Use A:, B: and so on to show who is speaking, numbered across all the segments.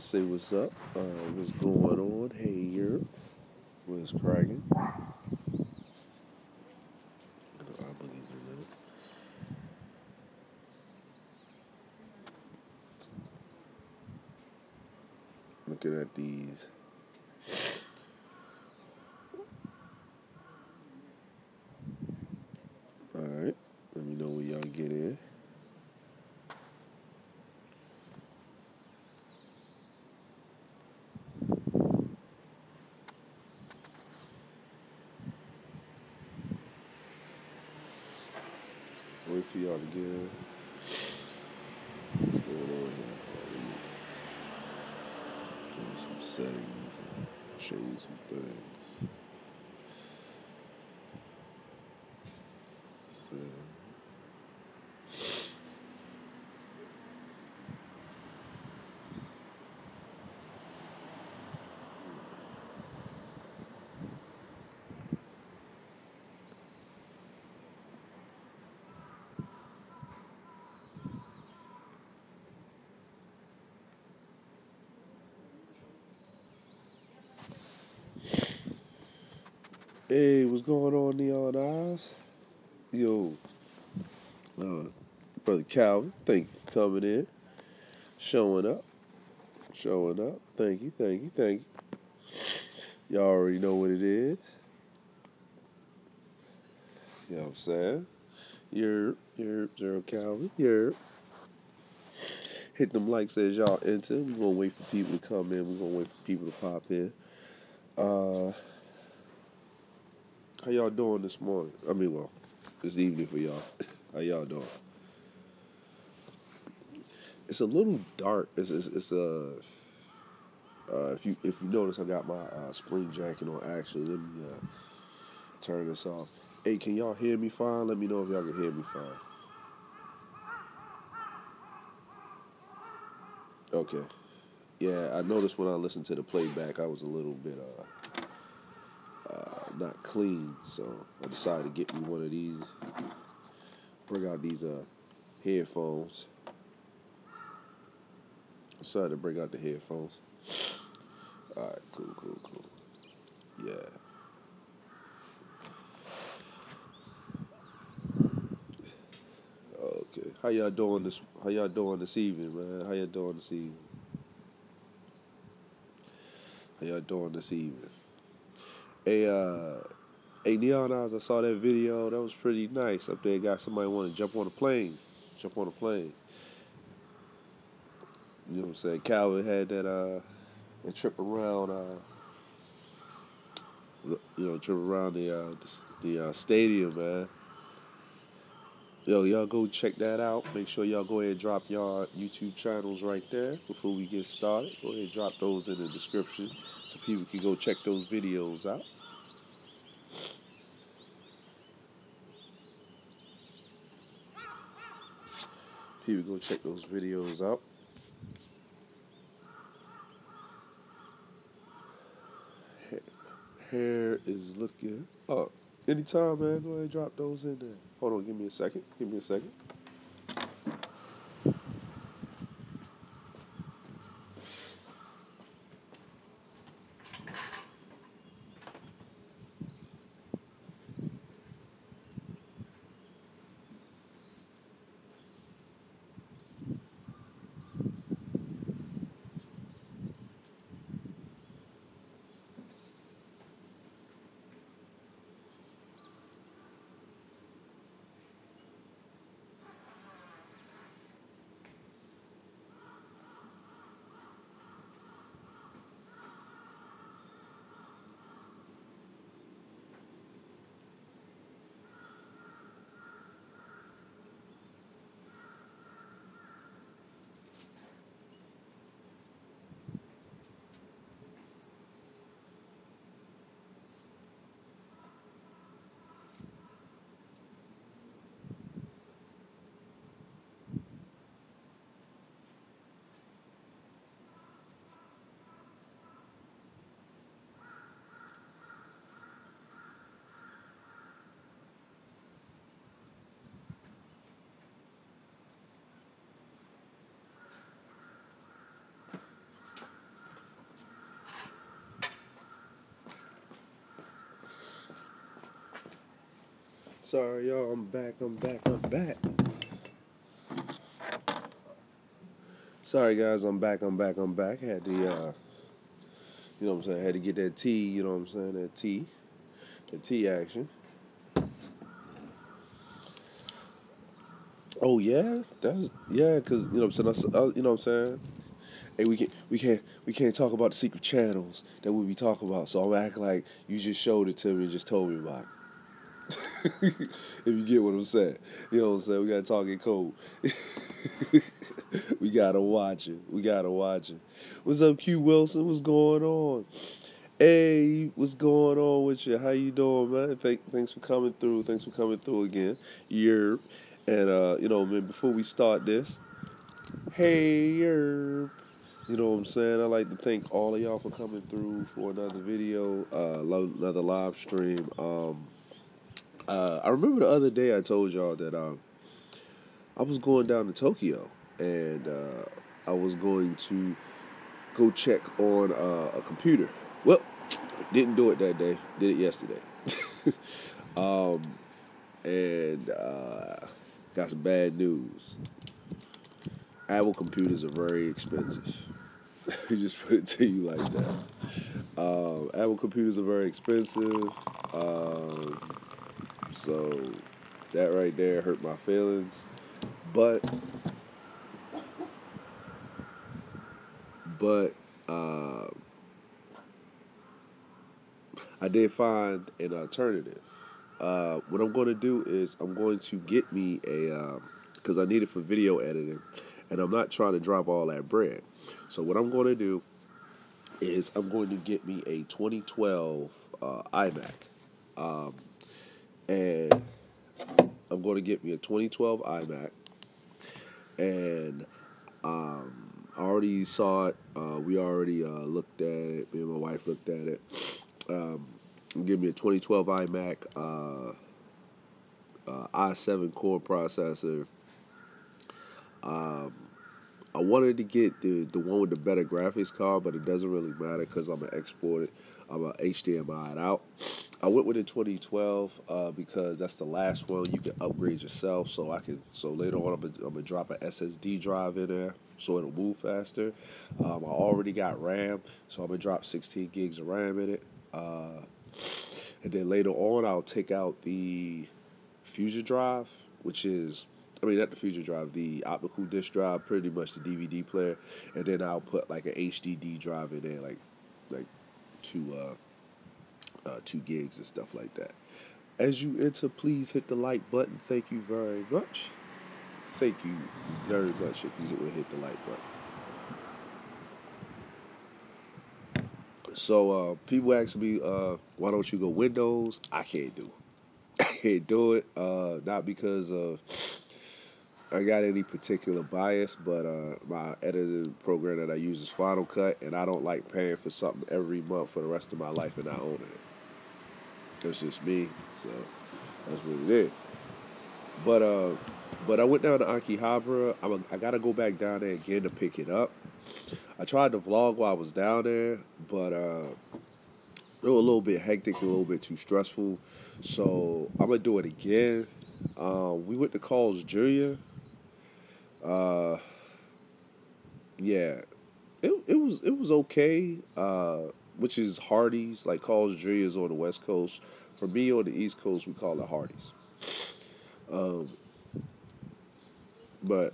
A: Say what's up. What's going on? Hey, Europe. What's cracking? Our boogies in it. Looking at these. All right. Let me know when y'all get in. Wait for y'all to get in. What's going on here? Getting some settings and change some things. So, hey, what's going on, Neon Eyes? Yo, uh, Brother Calvin, thank you for coming in, showing up, showing up. Thank you, thank you, thank you. Y'all already know what it is. You know what I'm saying? You're Zero Calvin. Hit them likes as y'all enter. We're gonna wait for people to come in. We're gonna wait for people to pop in. Uh, how y'all doing this morning? I mean, well, this evening for y'all. How y'all doing? It's a little dark. It's if you notice, I got my spring jacket on. Actually, let me turn this off. Hey, can y'all hear me fine? Let me know if y'all can hear me fine. Okay. Yeah, I noticed when I listened to the playback, I was a little bit not clean, so I decided to get me one of these. Bring out these headphones. Decided to bring out the headphones. All right, cool. Yeah. Okay. How y'all doing this? How y'all doing this evening, man? How y'all doing this evening? How y'all doing this evening? Hey, hey, Neon Eyes, I saw that video. That was pretty nice. Up there, got somebody want to jump on a plane. Jump on a plane. You know what I'm saying? Calvin had that trip around. Trip around the stadium, man. Yo, y'all go check that out. Make sure y'all go ahead and drop y'all YouTube channels right there before we get started. Go ahead and drop those in the description so people can go check those videos out. People go check those videos out. Hair is looking up. Anytime, man. Go ahead and drop those in there. Hold on, give me a second. Give me a second. Sorry, y'all. I'm back. Sorry, guys. I'm back. Had the, you know what I'm saying? Had to get that tea, you know what I'm saying? The tea action. Oh yeah, cause you know what I'm saying. You know what I'm saying. Hey, we can't talk about the secret channels that we be talking about. So I'm acting like you just showed it to me and just told me about it. If you get what I'm saying, you know what I'm saying. We gotta talk in code. We gotta watch it. What's up, Q Wilson? What's going on? Hey, what's going on with you? How you doing, man? Thanks for coming through. Thanks for coming through again. Yerb. And you know, man, before we start this, hey Yerb. You know what I'm saying? I'd like to thank all of y'all for coming through for another video, another live stream. I remember the other day I told y'all that I was going down to Tokyo and I was going to go check on a computer. Well, didn't do it that day. Did it yesterday. um, and got some bad news. Apple computers are very expensive. We just put it to you like that. Apple computers are very expensive. So that right there hurt my feelings. But I did find an alternative. What I'm going to do is I'm going to get me because I need it for video editing, and I'm not trying to drop all that bread. So what I'm going to do is I'm going to get me a 2012 iMac, and I'm going to get me a 2012 iMac, and I already saw it. We already looked at it. Me and my wife looked at it. Give me a 2012 iMac, i7 core processor. I wanted to get the one with the better graphics card, but it doesn't really matter because I'm gonna export it. I'm gonna HDMI it out. I went with the 2012 because that's the last one you can upgrade yourself. So later on I'm gonna drop an SSD drive in there so it'll move faster. I already got RAM, so I'm gonna drop 16 gigs of RAM in it. And then later on I'll take out the Fusion drive, not the Fusion drive, the optical disc drive, pretty much the DVD player, and then I'll put like an HDD drive in there, like 2 gigs and stuff like that. As you enter, please hit the like button. Thank you very much. Thank you very much if you would hit the like button. So people ask me, why don't you go Windows? I can't do it. I can't do it. Not because of I got any particular bias, but my editing program that I use is Final Cut, and I don't like paying for something every month for the rest of my life and not owning it. That's just me, so that's what it is. But I went down to Akihabara. I gotta go back down there again to pick it up. I tried to vlog while I was down there, but it was a little bit hectic, a little bit too stressful. So I'm gonna do it again. We went to Carl's Jr. Yeah, it was okay. Which is Hardee's, like Carl's Jr. is on the West Coast. For me on the East Coast, we call it Hardee's. But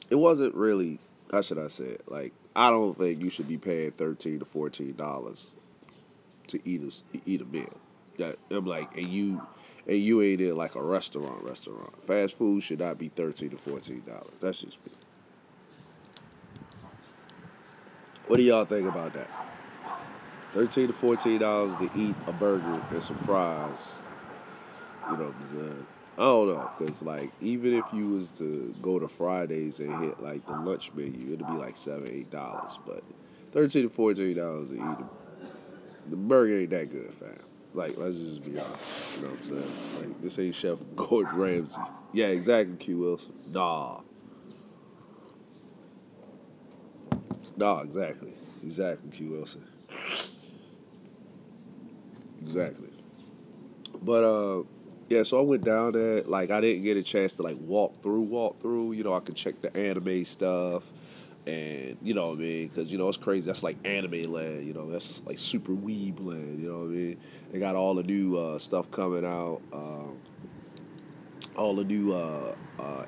A: it wasn't really. How should I say it? Like, I don't think you should be paying $13 to $14 to eat a meal. That I'm like, and you ain't in like a restaurant. Fast food should not be $13 to $14. That's just me. What do y'all think about that? $13 to $14 to eat a burger and some fries. You know what I'm saying? I don't know, cause like even if you was to go to Fridays and hit like the lunch menu, it'd be like $7, $8. But $13 to $14 to eat the burger ain't that good, fam. Like, let's just be honest. You know what I'm saying? Like, this ain't Chef Gordon Ramsay. Yeah, exactly, Q Wilson. Nah, exactly. Exactly, Q Wilson. Exactly. But Yeah, so I went down there. Like, I didn't get a chance to like walk through. You know, I could check the anime stuff, and you know what I mean, because you know it's crazy. That's like anime land. You know, that's like super weeb land. You know what I mean? They got all the new stuff coming out. All the new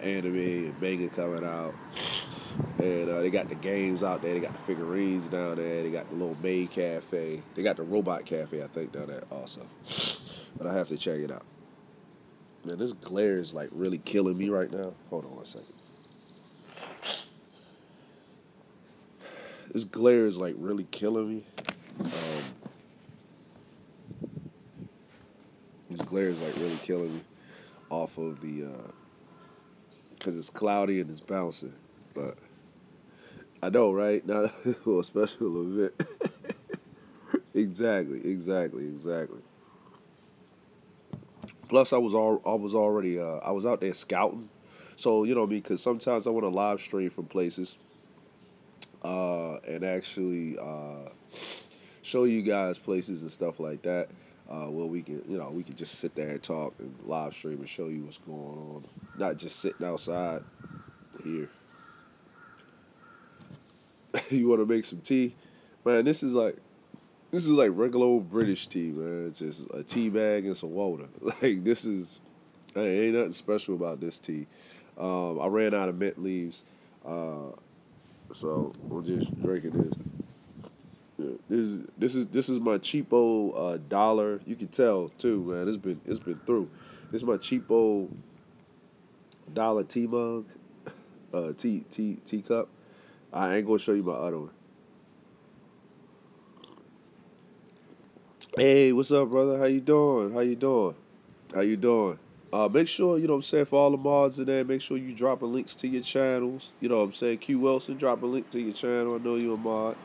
A: anime and manga coming out, and they got the games out there. They got the figurines down there. They got the little maid cafe. They got the robot cafe, I think, down there also. But I have to check it out. Man, this glare is like really killing me right now. Hold on one second. This glare is like really killing me. Um, this glare is like really killing me off of the because it's cloudy and it's bouncing. But I know, right? Not for a special event. Exactly. Plus, I was already I was out there scouting, so you know me because sometimes I want to live stream from places, and actually show you guys places and stuff like that. Where we can, you know, we can just sit there and talk and live stream and show you what's going on, not just sitting outside here. You want to make some tea, man? This is like regular old British tea, man. Just a tea bag and some water. Like this is, ain't nothing special about this tea. I ran out of mint leaves, uh, so I'm just drinking this. Yeah, this is my cheapo dollar. You can tell too, man. It's been through. This is my cheapo dollar tea mug, tea cup. I ain't gonna show you my other one. Hey, what's up, brother? How you doing? How you doing? How you doing? Make sure, you know what I'm saying, for all the mods in there, make sure you dropping links to your channels. You know what I'm saying? Q Wilson, drop a link to your channel. I know you a mod.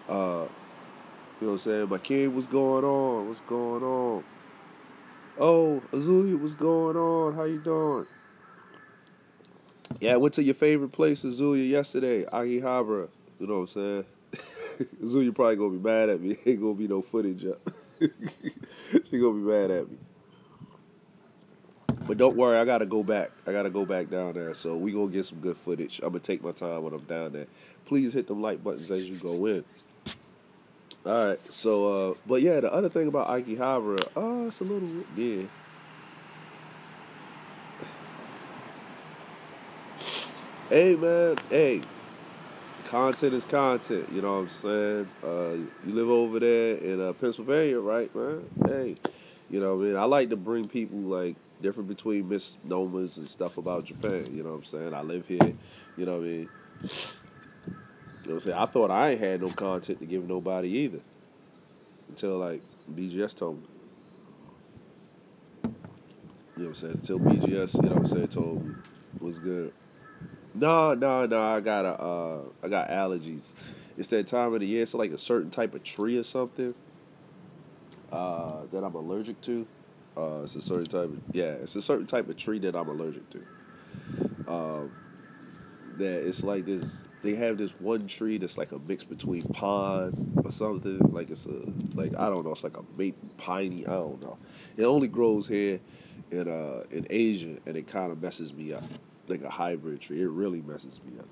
A: Uh, you know what I'm saying? My kid, what's going on? What's going on? Oh, Azulia, what's going on? How you doing? Yeah, I went to your favorite place, Azulia, yesterday, Akihabara. You know what I'm saying? Azulia probably gonna be mad at me. Ain't gonna be no footage up. She gonna be mad at me. But don't worry, I gotta go back. I gotta go back down there. So we gonna get some good footage. I'm gonna take my time when I'm down there. Please hit them like buttons as you go in. All right. So, but yeah, the other thing about Akihabara, it's a little yeah. Hey man, hey, content is content. You know what I'm saying? You live over there in Pennsylvania, right, man? Hey, you know what I mean? I like to bring people like different between misnomers and stuff about Japan. You know what I'm saying? I live here. You know what I mean? You know what I'm saying? I thought I ain't had no content to give nobody either until like BGS told me. You know what I'm saying? Until BGS, you know what I'm saying, told me was good. No. I got allergies. It's that time of the year. It's like a certain type of tree or something that I'm allergic to. It's a certain type of yeah. It's a certain type of tree that I'm allergic to. Um, that it's like this. They have this one tree that's like a mix between pine or something. Like it's a like I don't know. It's like a maple piney. I don't know. It only grows here in Asia, and it kind of messes me up. Like a hybrid tree, it really messes me up.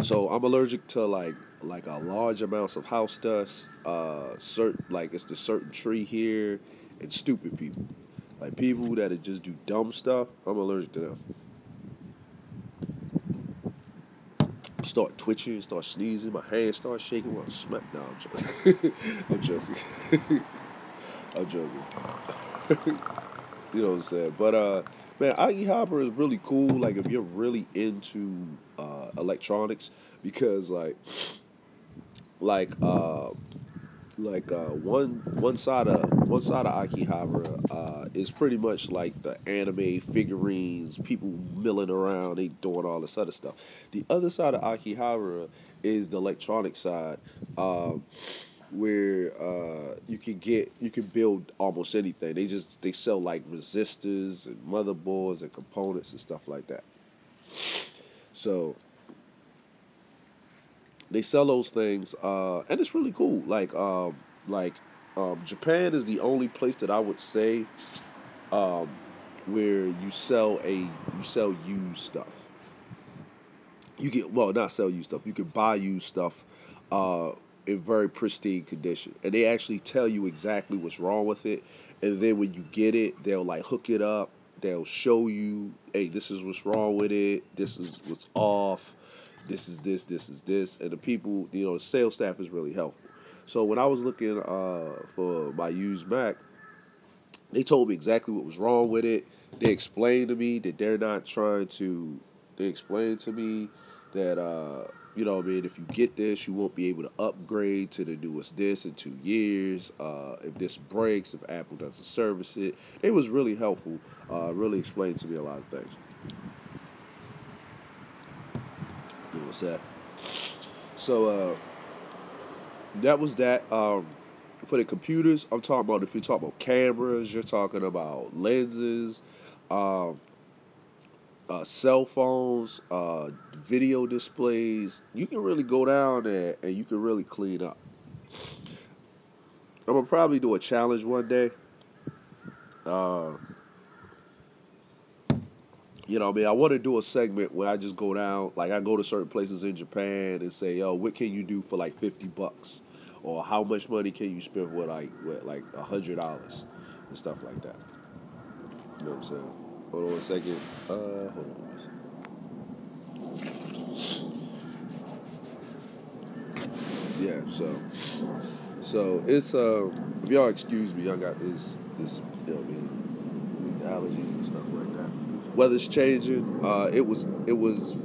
A: So I'm allergic to like a large amounts of house dust. Certain like it's the certain tree here, and stupid people. Like people that just do dumb stuff. I'm allergic to them. Start twitching, start sneezing, my hands start shaking while I smack. No, I'm joking. I'm joking. I'm joking. You know what I'm saying? But man, Aki Hopper is really cool. Like if you're really into electronics, because like uh one side of Akihabara is pretty much like the anime figurines, people milling around, they doing all this other stuff. The other side of Akihabara is the electronic side, um, where you can build almost anything. They sell like resistors and motherboards and components and stuff like that. So they sell those things, and it's really cool. Like Japan is the only place that I would say where you sell used stuff. You get well, not sell used stuff. You can buy used stuff uh, in very pristine condition, and they actually tell you exactly what's wrong with it. And then when you get it, they'll like hook it up. They'll show you, hey, this is what's wrong with it. This is what's off. This is this. This is this. And the people, the sales staff is really helpful. So when I was looking for my used Mac, they told me exactly what was wrong with it. They explained to me that they're not trying to. They explained to me that what I mean, if you get this, you won't be able to upgrade to the newest this in 2 years. If this breaks, if Apple doesn't service it, it was really helpful. Really explained to me a lot of things. You know what I'm saying? So that was that. For the computers, I'm talking about if you're talking about cameras, you're talking about lenses, um, cell phones, video displays. You can really go down there and you can really clean up. I'm gonna probably do a challenge one day. Uh, what I mean, I want to do a segment where I just go down, like I go to certain places in Japan and say, "Yo, what can you do for like $50, or how much money can you spend with like $100 and stuff like that." You know what I'm saying? Hold on a second. Hold on. Yeah. So it's if y'all excuse me, I got this. I mean, these allergies and stuff like that. Weather's changing. It was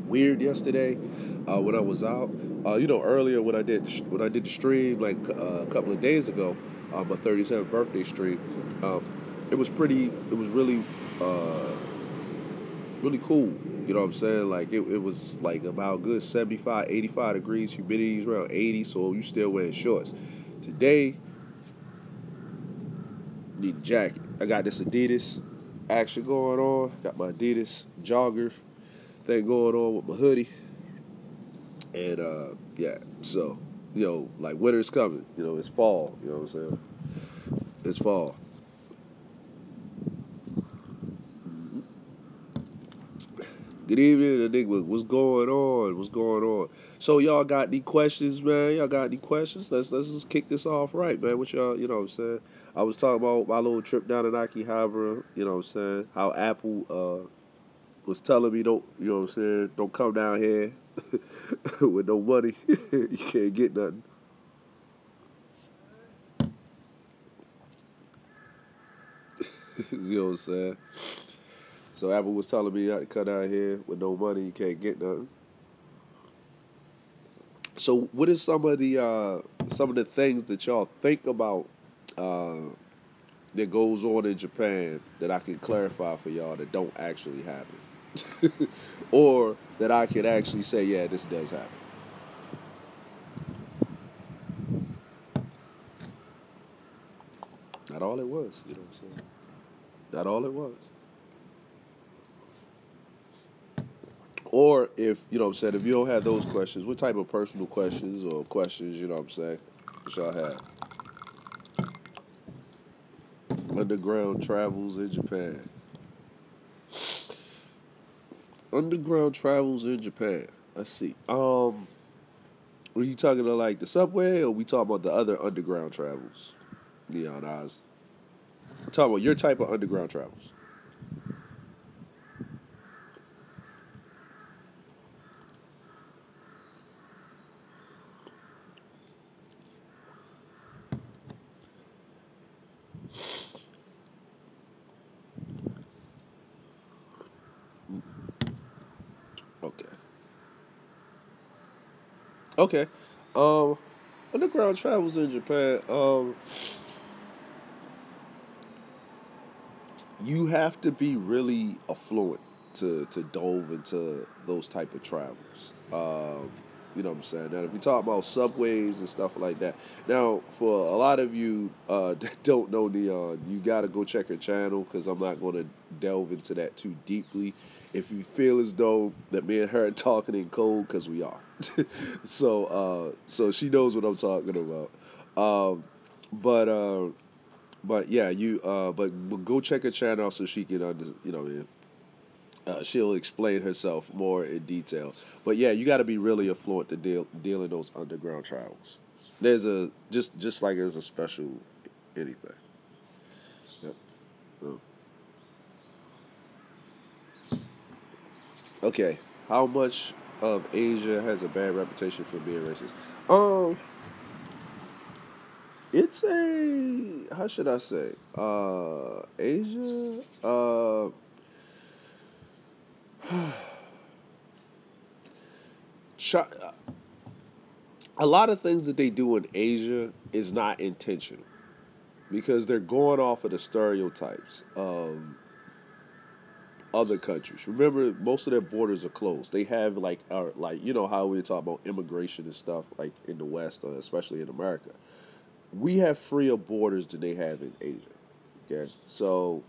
A: weird yesterday when I was out. Earlier when I did the stream like a couple of days ago, my 37th birthday stream. It was pretty. It was uh, really cool. You know what I'm saying? Like it was like about good 75, 85 degrees. Humidity is around 80, so you still wearing shorts. Today, need a jacket. I got this Adidas action going on. Got my Adidas jogger thing going on with my hoodie. And yeah, so like winter's coming. It's fall. You know what I'm saying? It's fall. Good evening, Enigma. What's going on? What's going on? So y'all got any questions, man? Y'all got any questions? Let's just kick this off right, man. What y'all, you know what I'm saying? I was talking about my little trip down to Akihabara, you know what I'm saying? How Apple was telling me don't, you know what I'm saying, don't come down here with no money. You can't get nothing. You know what I'm saying? So Apple was telling me I come down here with no money, you can't get nothing. So what is some of the things that y'all think about uh, that goes on in Japan that I can clarify for y'all that don't actually happen, or that I can actually say, yeah, this does happen. Not all it was, you know what I'm saying? Not all it was. Or if you know what I'm saying, if you don't have those questions, what type of personal questions or questions, you know what I'm saying, that y'all have? Underground travels in Japan. Underground travels in Japan. Let's see. Were you talking about like the subway, or we talking about the other underground travels? Neon Oz. I'm talking about your type of underground travels. Okay. Okay. Um, Underground travels in Japan. You have to be really affluent to dove into those type of travels. You know what I'm saying? Now, if you talk about subways and stuff like that, now for a lot of you that don't know Neon, you got to go check her channel because I'm not going to delve into that too deeply. If you feel as though that me and her are talking in code, because we are, so she knows what I'm talking about. But yeah, but go check her channel out so she can yeah, she'll explain herself more in detail. But yeah, you got to be really affluent to deal in those underground travels. There's a just like there's a special anything. Yep. Oh. Okay, how much of Asia has a bad reputation for being racist? Um, it's a how should I say? Asia. Chi- a lot of things that they do in Asia is not intentional because they're going off of the stereotypes of other countries. Remember, most of their borders are closed. They have like you know how we talk about immigration and stuff like in the West, or especially in America. We have freer borders than they have in Asia. Okay, so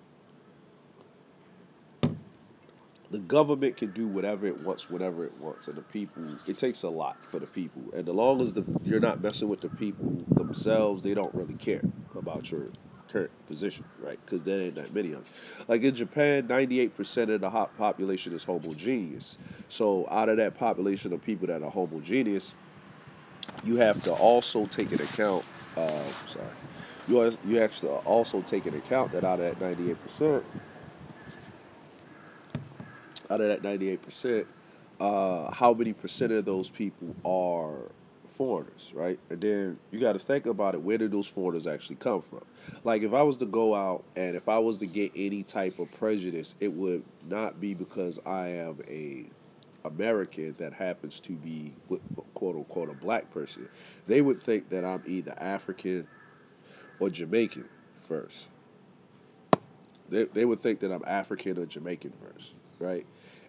A: the government can do whatever it wants, whenever it wants, and the people. It takes a lot for the people, and as long as you're not messing with the people themselves, they don't really care about your current position, right? Because there ain't that many of them. Like in Japan, 98% of the population is homogeneous. So out of that population of people that are homogeneous, you have to also take into account. Sorry, you actually also take into account that out of that 98%, how many percent of those people are foreigners, right? And then you got to think about it. Where did those foreigners actually come from? Like, if I was to go out and if I was to get any type of prejudice, it would not be because I am a American that happens to be quote unquote a black person. They would think that I'm either African or Jamaican first. They would think that I'm African or Jamaican first, right?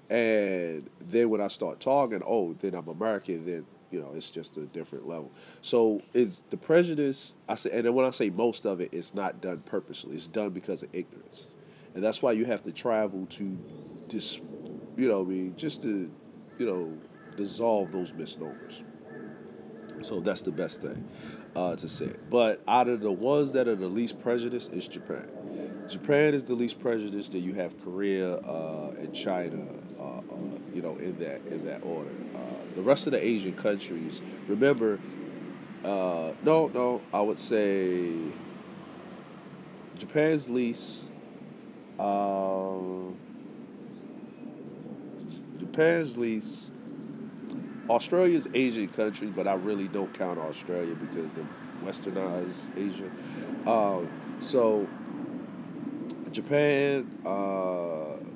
A: And then when I start talking, oh, then I'm American. Then it's just a different level. So it's the prejudice. I say, and then when I say most of it, it's not done purposely. It's done because of ignorance, and that's why you have to travel to dis, what I mean, just to, you know, dissolve those misnomers. So that's the best thing to say. But out of the ones that are the least prejudiced, is Japan. Japan is the least prejudiced. Then you have Korea and China. In that order. The rest of the Asian countries, remember, no, I would say Japan's least. Um, Japan's least. Australia's Asian country, but I really don't count Australia because they're westernized Asia. Um, so Japan,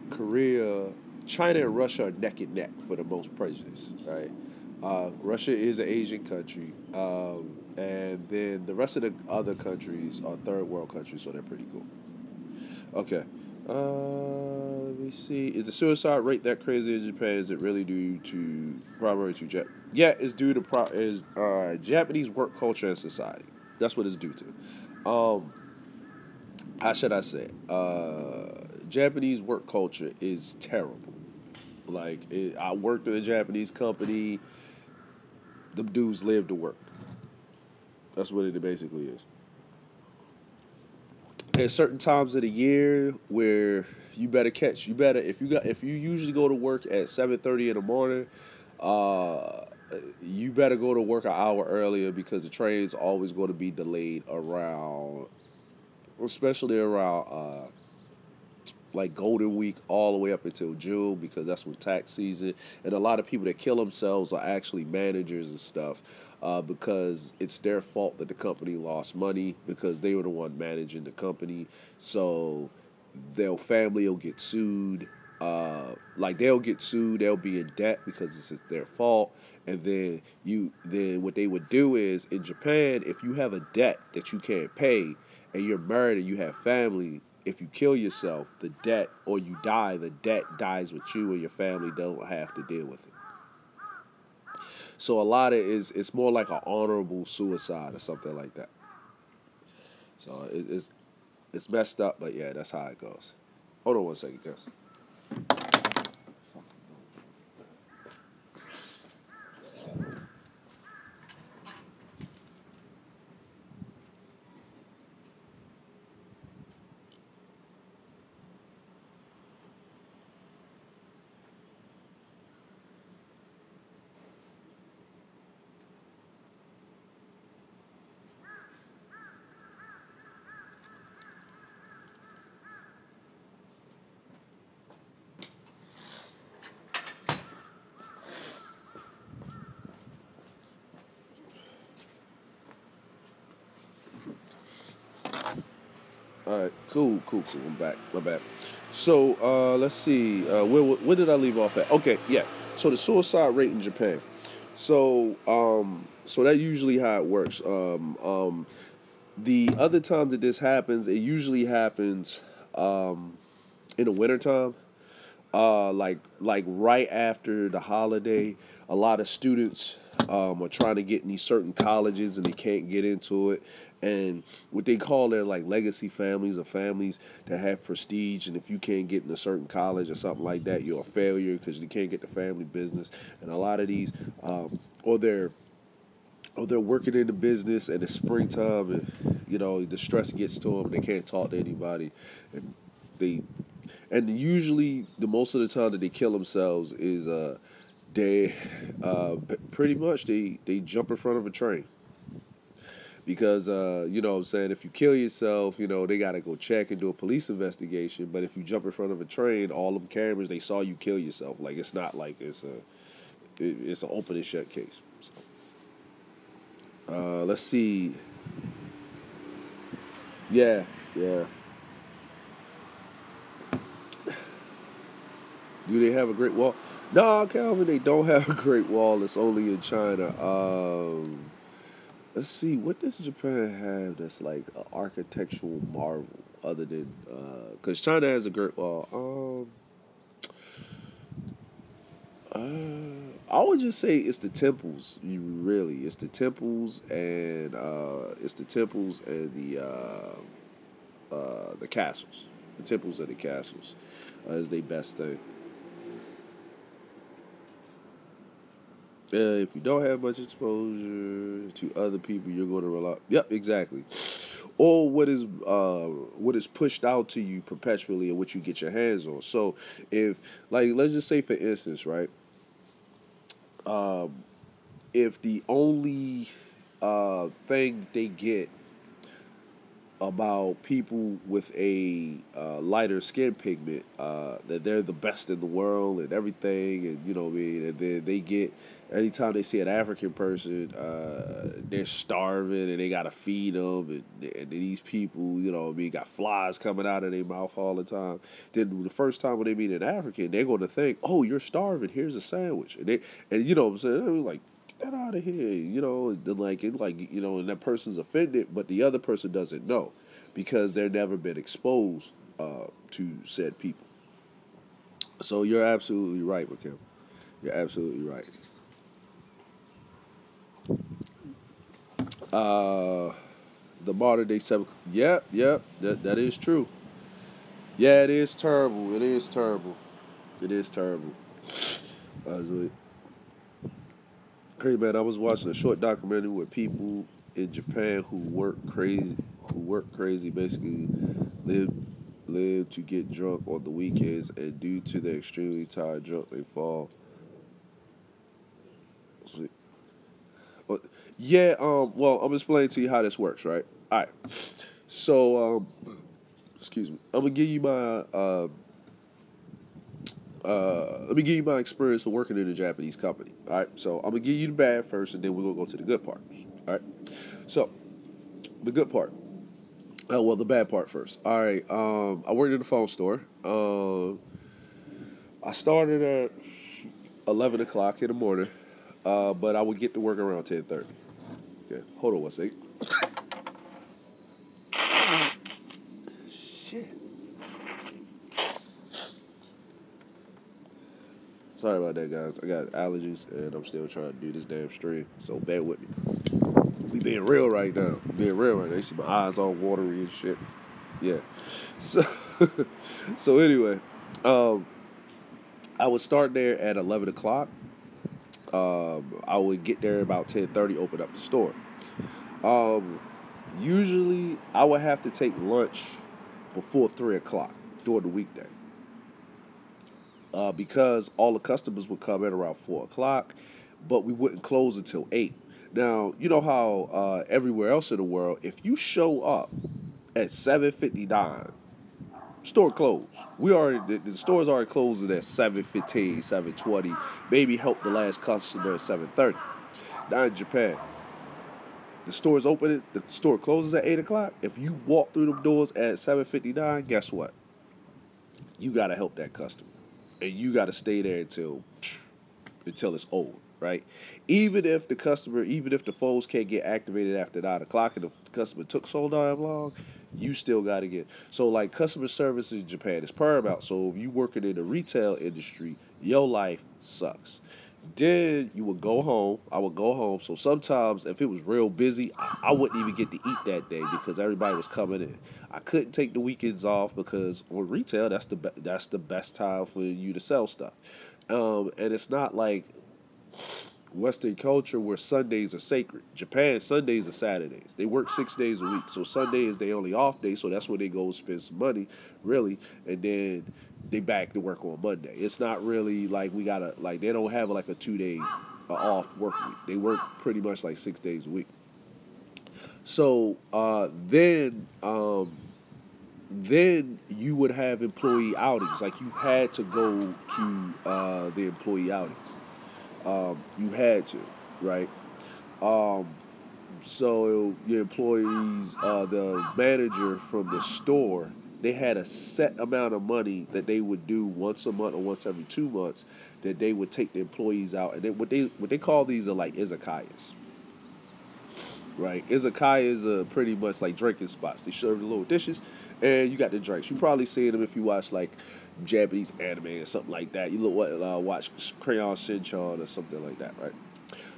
A: Korea, China, and Russia are neck and neck for the most prejudice, right? Russia is an Asian country, and then the rest of the other countries are third world countries, so they're pretty cool. Okay. Let me see. Is the suicide rate that crazy in Japan? Is it really due to primary to Yeah, it's due to Japanese work culture and society. That's what it's due to. How should I say? Japanese work culture is terrible. I worked in a Japanese company. The dudes live to work. That's what it basically is. There's certain times of the year where you better if you usually go to work at 7:30 in the morning, uh you better go to work an hour earlier because the train's always going to be delayed around, especially around like Golden Week all the way up until June because that's when tax season. And a lot of people that kill themselves are actually managers and stuff because it's their fault that the company lost money because they were the one managing the company. So their family will get sued. They'll get sued, they'll be in debt because it's their fault. And then what they would do is in Japan, if you have a debt that you can't pay and you're married and you have family, if you kill yourself, the debt or you die, the debt dies with you and your family don't have to deal with it. So a lot of it's more like an honorable suicide or something like that. So it's messed up, but yeah, that's how it goes. Hold on one second, guys. All right, cool. I'm back. My bad. So let's see. Where did I leave off at? Okay, yeah. So the suicide rate in Japan. So that usually how it works. The other times that this happens, it usually happens in the wintertime. Like right after the holiday, a lot of students are trying to get in these certain colleges and they can't get into it. And what they call their like legacy families or families that have prestige, and if you can't get in a certain college or something like that, you're a failure because you can't get the family business. And a lot of these, or they're working in the business and it's springtime, and the stress gets to them and they can't talk to anybody, and they and usually the most of the time that they kill themselves is they pretty much they jump in front of a train because what I'm saying, if you kill yourself, they got to go check and do a police investigation. But if you jump in front of a train, all them cameras, they saw you kill yourself. Like, it's not like it's an open and shut case. So, let's see. Yeah. Do they have a Great Wall? No, Calvin, they don't have a Great Wall. It's only in China. Let's see. What does Japan have that's like an architectural marvel other than because China has a Great Wall. I would just say it's the temples. It's the temples and the castles. The temples and the castles is their best thing. If you don't have much exposure to other people, you're going to rely. Yep, exactly. Or what is pushed out to you perpetually, and what you get your hands on. So, if like let's just say for instance, right? If the only thing they get about people with a lighter skin pigment, that they're the best in the world and everything, and what I mean, and then they get anytime they see an African person, they're starving and they gotta feed them, and these people, what I mean, got flies coming out of their mouth all the time. Then the first time when they meet an African, they're going to think, oh, you're starving, here's a sandwich, and what I'm saying, they're like, get out of here, and that person's offended, but the other person doesn't know because they've never been exposed to said people. So you're absolutely right, Kim. You're absolutely right. Uh, the modern day seven. Yep. That is true. Yeah, it is terrible. It is terrible. It is terrible. So hey man, I was watching a short documentary with people in Japan who work crazy, basically live live to get drunk on the weekends, and due to the extremely tired drunk they fall. asleep. Uh, Yeah, well, I'm explaining to you how this works, right? All right. So, excuse me. I'm gonna give you my let me give you my experience of working in a Japanese company. All right. So I'm gonna give you the bad first, and then we're gonna go to the good part. All right. So the good part. Well, the bad part first. All right. I worked in a phone store. I started at 11 o'clock in the morning, but I would get to work around 10:30. Okay. Hold on one second. Shit. Sorry about that, guys. I got allergies, and I'm still trying to do this damn stream, so bear with me. We being real right now. Being real right now. You see my eyes all watery and shit. Yeah. So, so anyway, um, I would start there at 11 o'clock. I would get there about 10:30. Open up the store. Um, Usually, I would have to take lunch before 3 o'clock during the weekday. Because all the customers would come in around 4 o'clock, but we wouldn't close until 8. Now, you know how everywhere else in the world, if you show up at 7:59, store closed. The store's already closing at 7:15, 7:20. Maybe help the last customer at 7:30. Not in Japan. the store's open, the store closes at 8 o'clock. If you walk through them doors at 7:59, guess what? You gotta help that customer, and you gotta stay there until it's over, right? Even if the phones can't get activated after 9 o'clock, and the customer took so damn long, you still gotta get. So like customer service in Japan is paramount. So if you working in the retail industry, your life sucks. Then you would go home. I would go home. So sometimes, if it was real busy, I wouldn't even get to eat that day because everybody was coming in. I couldn't take the weekends off because on retail, that's the best time for you to sell stuff. And it's not like Western culture where Sundays are sacred. Japan, Sundays are Saturdays. They work 6 days a week. So Sunday is their only off day. So that's when they go spend some money, really. And then they back to work on Monday. It's not really like they don't have like a 2 day off work week. They work pretty much like 6 days a week. So then you would have employee outings. Like you had to go to the employee outings. You had to, right? So your employees, the manager from the store, they had a set amount of money that they would do once a month or once every 2 months that they would take the employees out, and what they call these are like izakayas, right? Izakayas are pretty much like drinking spots. They serve the little dishes, and you got the drinks. You probably seen them if you watch like Japanese anime or something like that. You watch Crayon Shinchan or something like that, right?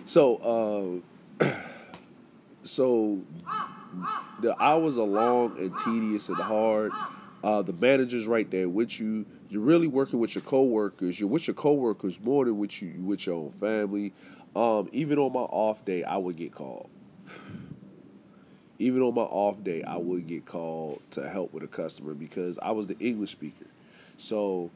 A: So, so the hours are long and tedious and hard. The manager's right there with you. You're really working with your coworkers. You're with your coworkers more than with your own family. Even on my off day, I would get called. Even on my off day, I would get called to help with a customer because I was the English speaker. So,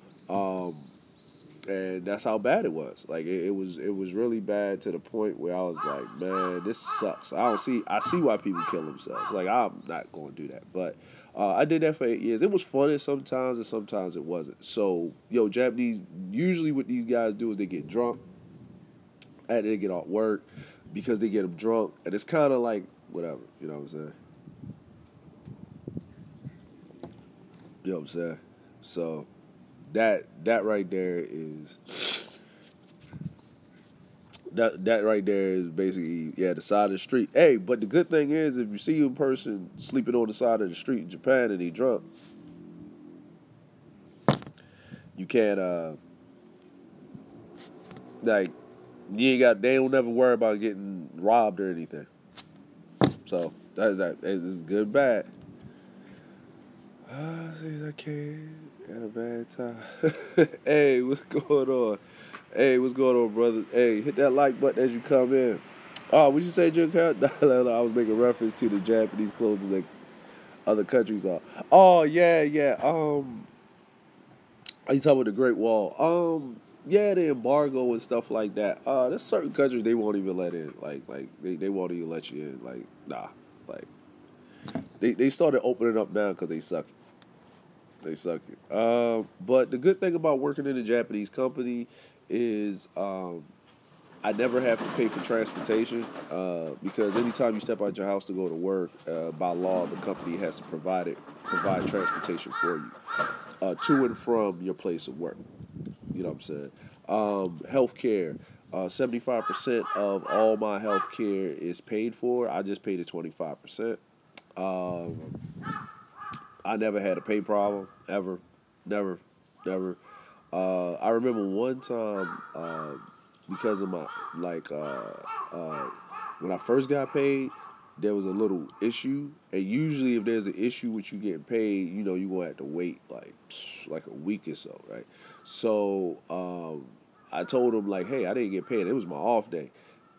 A: and that's how bad it was. Like it was really bad to the point where I was like, man, this sucks. I see why people kill themselves. Like I'm not going to do that. But I did that for 8 years. It was funny sometimes, and sometimes it wasn't. So, Japanese, usually what these guys do is they get drunk and they get off work because they get them drunk, and it's kind of like whatever. You know what I'm saying? You know what I'm saying? So that right there is that right there is basically the side of the street. Hey, but the good thing is if you see a person sleeping on the side of the street in Japan and he drunk, you can't like they don't never worry about getting robbed or anything. So that is good and bad. See, I came at a bad time. Hey, what's going on? Hey, what's going on, brother? Hey, hit that like button as you come in. Oh, what you say, Jim? I was making reference to the Japanese closing the other countries off. Oh, yeah. Are you talking about the Great Wall? Yeah, the embargo and stuff like that. There's certain countries they won't even let in. Like they won't even let you in. Like, nah. Like, they started opening up now because they suck. They suck it. But the good thing about working in a Japanese company is I never have to pay for transportation because anytime you step out your house to go to work, by law, the company has to provide transportation for you to and from your place of work. You know what I'm saying? Healthcare. 75% of all my healthcare is paid for. I just paid it 25%. I never had a pay problem, ever. Never. I remember one time, because of my, when I first got paid, there was a little issue. And usually if there's an issue with you getting paid, you're going to have to wait like a week or so, right? So I told him, hey, I didn't get paid. It was my off day.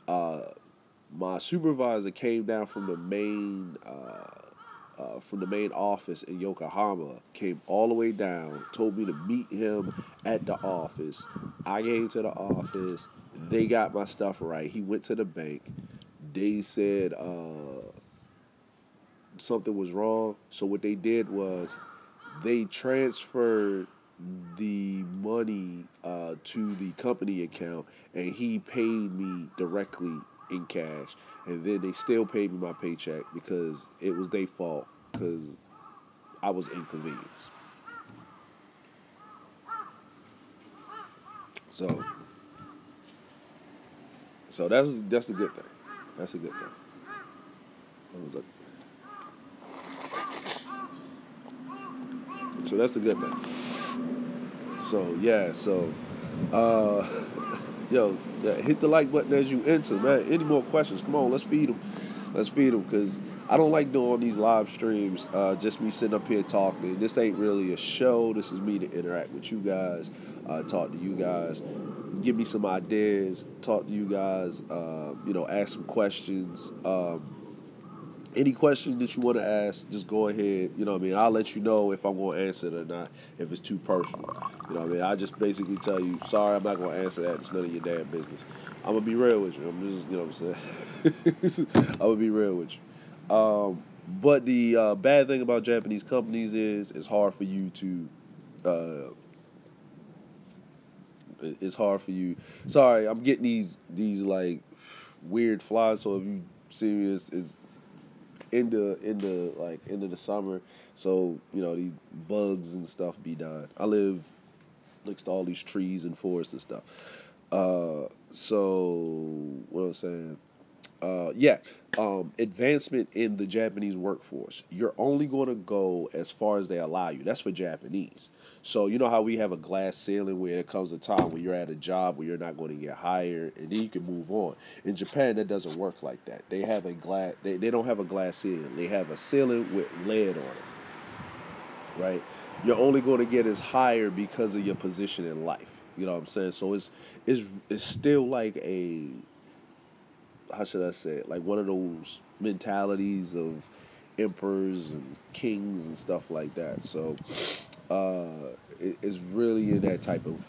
A: My supervisor came down from the main office in Yokohama, came all the way down, told me to meet him at the office. I came to the office. They got my stuff right. He went to the bank. They said something was wrong. So what they did was they transferred the money to the company account, and he paid me directly in cash, and then they still paid me my paycheck because it was their fault because I was inconvenienced. So that's a good thing. That's a good thing. So that's a good thing. So yeah, uh, yo, yeah, hit the like button as you enter, man. Any more questions? Come on, let's feed them. Let's feed them, because I don't like doing these live streams. Just me sitting up here talking. This ain't really a show. This is me to interact with you guys, talk to you guys, give me some ideas, talk to you guys. Ask some questions. Any questions that you want to ask, just go ahead. You know what I mean? I'll let you know if I'm going to answer it or not, if it's too personal. You know what I mean? I just basically tell you, sorry, I'm not going to answer that. It's none of your damn business. I'm going to be real with you. I'm just, you know what I'm saying? I'm going to be real with you. But the bad thing about Japanese companies is it's hard for you to, it's hard for you. Sorry, I'm getting these like weird flies. So if you see me, it's into the summer, so these bugs and stuff be dying. I live next to all these trees and forests and stuff. So what I'm saying, yeah, advancement in the Japanese workforce. You're only going to go as far as they allow you. That's for Japanese. So you know how we have a glass ceiling where it comes a time where you're at a job where you're not going to get hired and then you can move on. In Japan, that doesn't work like that. They have a glass. They don't have a glass ceiling. They have a ceiling with lead on it. Right. You're only going to get as higher because of your position in life. You know what I'm saying? So it's still like a, how should I say it? Like one of those mentalities of emperors and kings and stuff like that. So it's really in that type of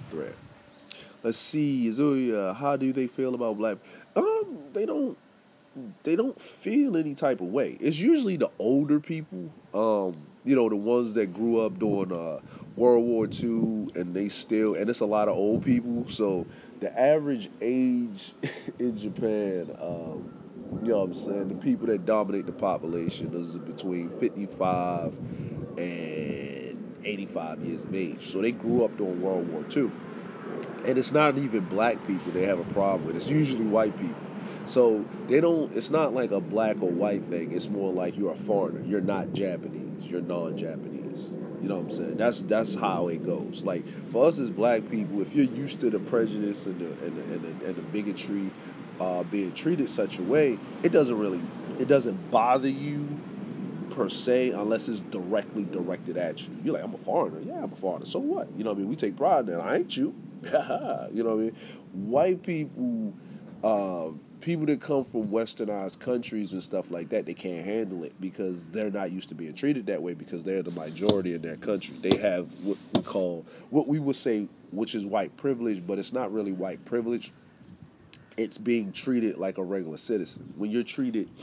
A: threat. Let's see, Azulia, how do they feel about black? They don't feel any type of way. It's usually the older people, the ones that grew up during World War II, and and it's a lot of old people. So the average age in Japan, you know what I'm saying, the people that dominate the population is between 55 and 85 years of age. So they grew up during World War II. And it's not even black people they have a problem with. It's usually white people. So it's not like a black or white thing. It's more like you're a foreigner. You're not Japanese. You're non-Japanese. You know what I'm saying? That's how it goes. Like for us as black people, if you're used to the prejudice and the bigotry, being treated such a way, it doesn't bother you per se unless it's directly directed at you. You're like, I'm a foreigner. Yeah, I'm a foreigner. So what? You know what I mean? We take pride in that. I ain't you. You know what I mean? White people, people that come from westernized countries and stuff like that, they can't handle it because they're not used to being treated that way because they're the majority in their country. They have what we would say, which is white privilege, but it's not really white privilege. It's being treated like a regular citizen. When you're treated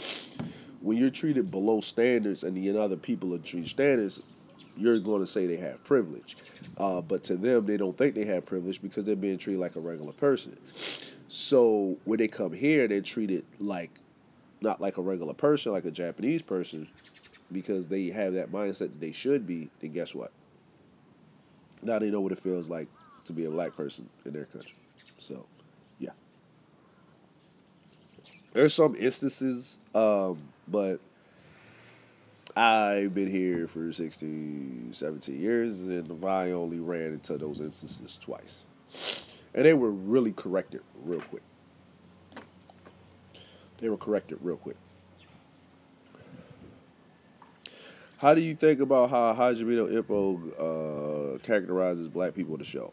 A: below standards and the other people are treated standards, you're going to say they have privilege. But to them, they don't think they have privilege because they're being treated like a regular person. So when they come here, they're treated not like a regular person, like a Japanese person, because they have that mindset that they should be. Then guess what? Now they know what it feels like to be a black person in their country. So, yeah. There's some instances, but I've been here for 16, 17 years, and I only ran into those instances twice. And they were really corrected real quick. How do you think about how Hajime no Ippo characterizes black people in the show?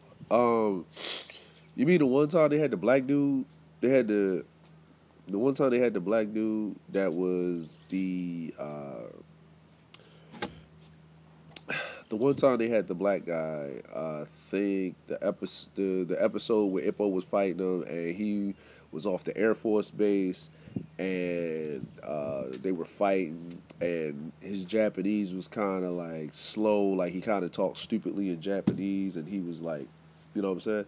A: You mean the one time they had the black dude? The one time they had the black dude that was the one time they had the black guy. I think the episode where Ippo was fighting him and he was off the Air Force base and they were fighting and his Japanese was kind of like slow, like he kind of talked stupidly in Japanese and he was like, you know what I'm saying?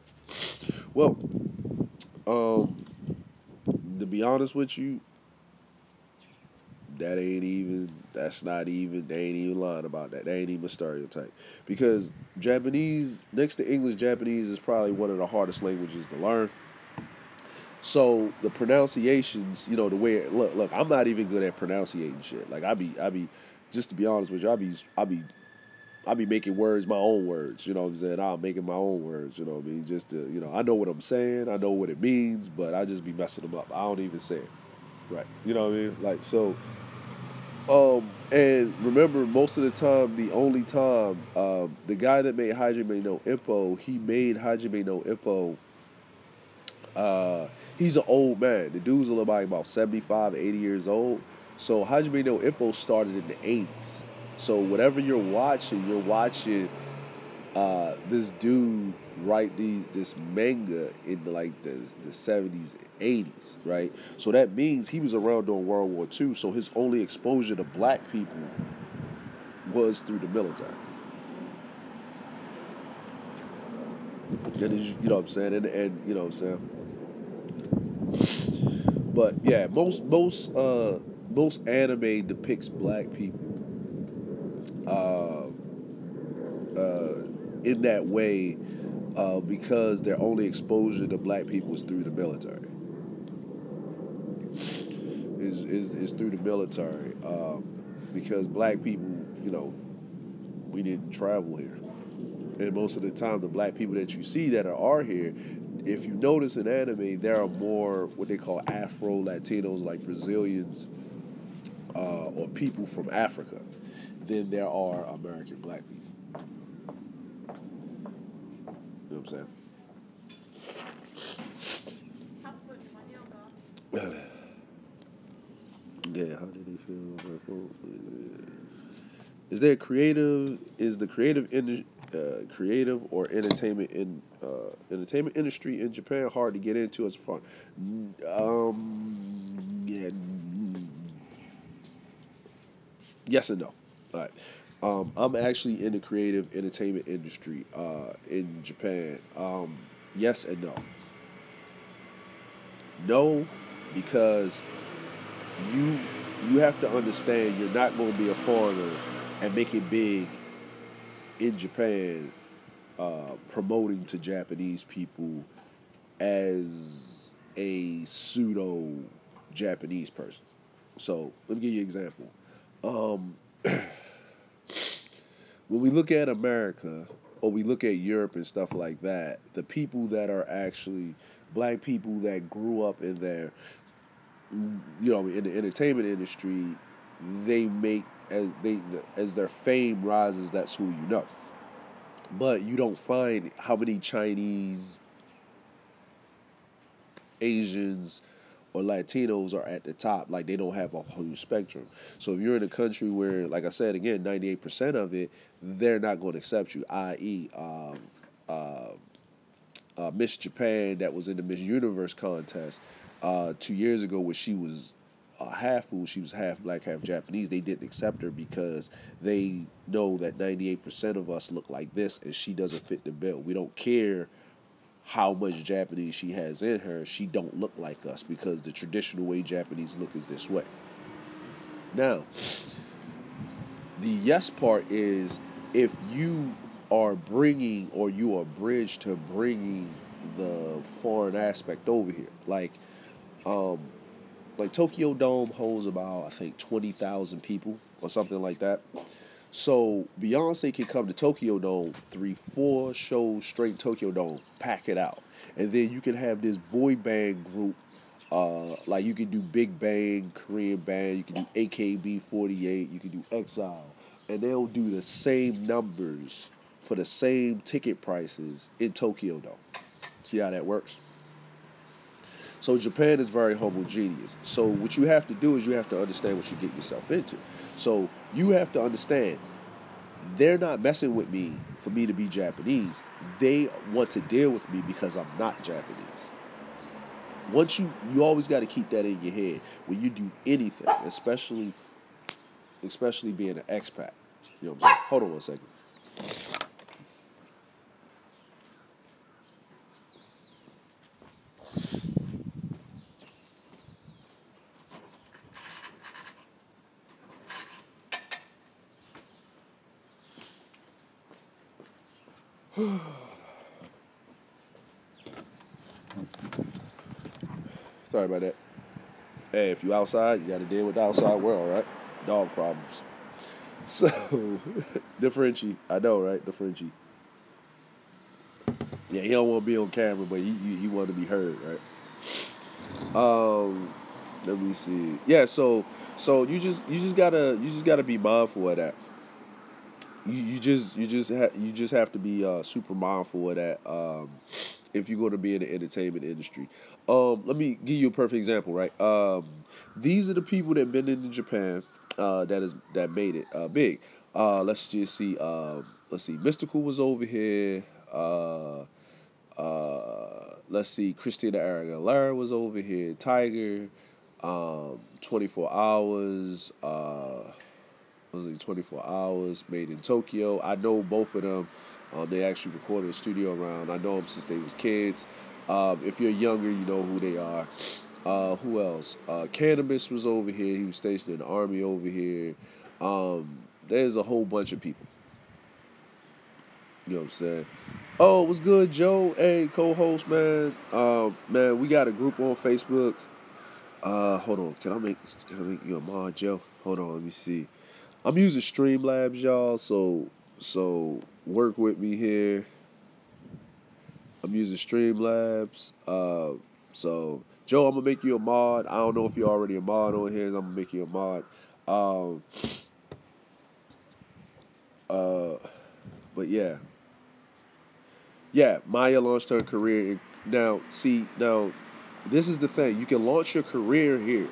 A: Well, To be honest with you, they ain't even lying about that. They ain't even a stereotype. Because Japanese, next to English, Japanese is probably one of the hardest languages to learn. So the pronunciations, the way look, I'm not even good at pronunciating shit. Like just to be honest with you, I be making words my own words. You know what I'm saying? I'm making my own words. You know what I mean? Just to, I know what I'm saying, I know what it means, but I just be messing them up. I don't even say it. Right? You know what I mean? Like so. And remember, most of the time, the only time, the guy that made Hajime no Ippo, he made Hajime no Ippo. He's an old man. The dude's about 75, 80 years old. So Hajime no Ippo started in the 80s. So whatever you're watching this dude write this manga in the 70s, 80s, right? So that means he was around during World War II. So his only exposure to black people was through the military. You know what I'm saying? And you know what I'm saying? But yeah, most anime depicts black people in that way because their only exposure to black people is through the military. Is through the military because black people, we didn't travel here, and most of the time, the black people that you see that are here, if you notice in anime, there are more what they call Afro Latinos, like Brazilians or people from Africa, than there are American black people. You know what I'm saying? Yeah, how did he feel about that? Is the creative or entertainment industry in Japan hard to get into as far? Yeah, yes and no. All right. I'm actually in the creative entertainment industry in Japan. Yes and no. No, because you you have to understand you're not going to be a foreigner and make it big in Japan, promoting to Japanese people as a pseudo Japanese person. So let me give you an example. Um, when we look at America or we look at Europe and stuff like that, the people that are actually black people that grew up in there, in the entertainment industry, they make as their fame rises, that's who you know. But you don't find how many Chinese, Asians, or Latinos are at the top. Like they don't have a huge spectrum. So if you're in a country where, like I said again, 98% of it, they're not going to accept you. I.e., Miss Japan that was in the Miss Universe contest 2 years ago, where she was half fool, she was half black, half Japanese. They didn't accept her because they know that 98% of us look like this, and she doesn't fit the bill. We don't care how much Japanese she has in her. She don't look like us because the traditional way Japanese look is this way. Now, the yes part is if you are bringing or you are bridged to bringing the foreign aspect over here. Um, like Tokyo Dome holds about I think 20,000 people or something like that. So Beyonce can come to Tokyo Dome 3, 4 shows straight Tokyo Dome, pack it out, and then you can have this boy band group. Like you can do Big Bang, Korean band, you can do AKB48, you can do Exile, and they'll do the same numbers for the same ticket prices in Tokyo Dome. See how that works? So Japan is very homogeneous. So what you have to do is you have to understand what you get yourself into. So you have to understand they're not messing with me for me to be Japanese. They want to deal with me because I'm not Japanese. Once you always got to keep that in your head when you do anything, especially being an expat. You know what I'm saying? Hold on one second. Sorry about that. Hey, if you outside, you got to deal with the outside world, right? Dog problems. So, the Frenchie, I know, right? The Frenchie. Yeah, he don't want to be on camera, but he want to be heard, right? Um, Let me see. Yeah, so you just gotta be mindful of that. You just have to be super mindful of that. If you're going to be in the entertainment industry, let me give you a perfect example, right? These are the people that been into Japan, that made it big. Let's just see. Let's see. Mystical was over here. Let's see. Christina Aguilera was over here. Tiger. 24 hours. Was it 24 hours? Made in Tokyo. I know both of them. They actually recorded a studio around. I know them since they was kids. If you're younger, you know who they are. Who else? Cannabis was over here. He was stationed in the army over here. There's a whole bunch of people. You know what I'm saying? Oh, what's good, Joe? Hey, co-host, man. Man, we got a group on Facebook. Hold on. Can I make you a mod, Joe? Hold on. Let me see. I'm using Streamlabs, y'all. So work with me here. I'm using Streamlabs. So Joe, I'm gonna make you a mod. I don't know if you're already a mod on here. I'm gonna make you a mod. Um, uh, but yeah, yeah. Maya launched her career. Now, see, now this is the thing. You can launch your career here,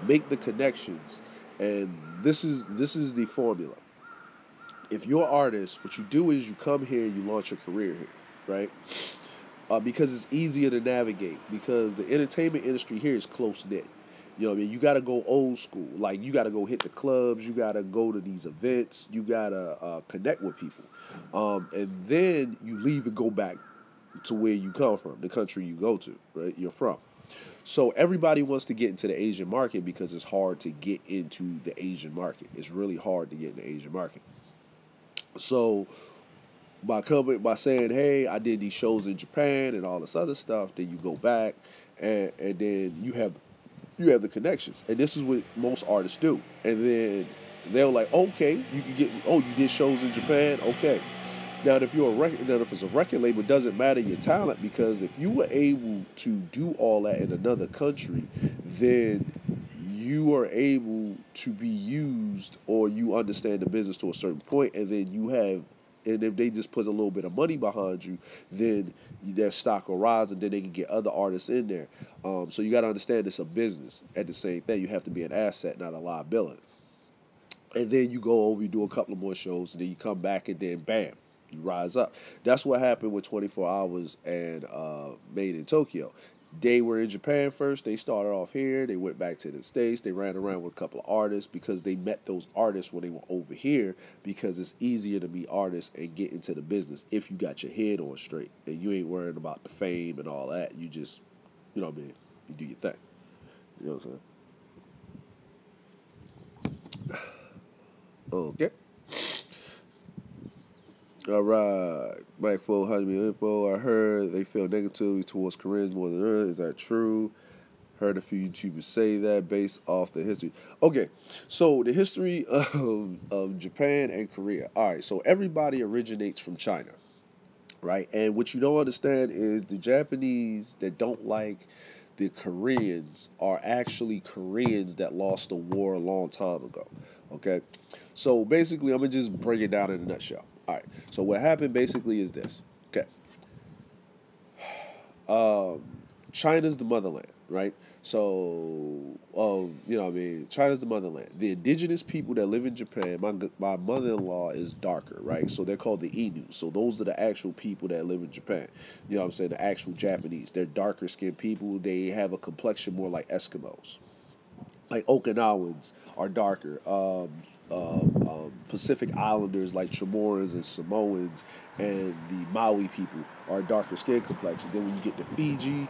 A: make the connections, and this is the formula. If you're an artist, what you do is you come here, you launch your career here, right? Because it's easier to navigate. Because the entertainment industry here is close knit. You know what I mean? You got to go old school. Like, you got to go hit the clubs. You got to go to these events. You got to connect with people. And then you leave and go back to where you come from, the country you go to, right? You're from. So everybody wants to get into the Asian market because it's hard to get into the Asian market. It's really hard to get in the Asian market. So by saying, hey, I did these shows in Japan and all this other stuff, then you go back and then you have the connections. And this is what most artists do. And then they're like, okay, you can get, oh, you did shows in Japan, okay. Now if it's a record label, it doesn't matter your talent, because if you were able to do all that in another country, then you are able to be used, or you understand the business to a certain point, and then and if they just put a little bit of money behind you, then their stock will rise, and then they can get other artists in there. So you got to understand it's a business. At the same thing, you have to be an asset, not a liability. And then you go over, you do a couple of more shows, and then you come back, and then bam, you rise up. That's what happened with 24 Hours and Made in Tokyo. They were in Japan first. They started off here. They went back to the States. They ran around with a couple of artists because they met those artists when they were over here, because it's easier to be artists and get into the business if you got your head on straight and you ain't worrying about the fame and all that. You just, you know what I mean? You do your thing. You know what I'm saying? Okay. All right, Black folk Hajime Info. I heard they feel negatively towards Koreans more than others. Is that true? Heard a few YouTubers say that based off the history. Okay, so the history of Japan and Korea. All right, so everybody originates from China, right? And what you don't understand is the Japanese that don't like the Koreans are actually Koreans that lost the war a long time ago. Okay, so basically, I'm gonna just break it down in a nutshell. All right, so what happened basically is this. Okay, um, China's the motherland, right? So, you know what I mean? China's the motherland. The indigenous people that live in Japan, my mother-in-law is darker, right? So they're called the Innu. So those are the actual people that live in Japan. You know what I'm saying? The actual Japanese. They're darker skinned people. They have a complexion more like Eskimos. Like Okinawans are darker. Pacific Islanders like Chamorros and Samoans and the Maui people are darker skin complexion. Then when you get to Fiji,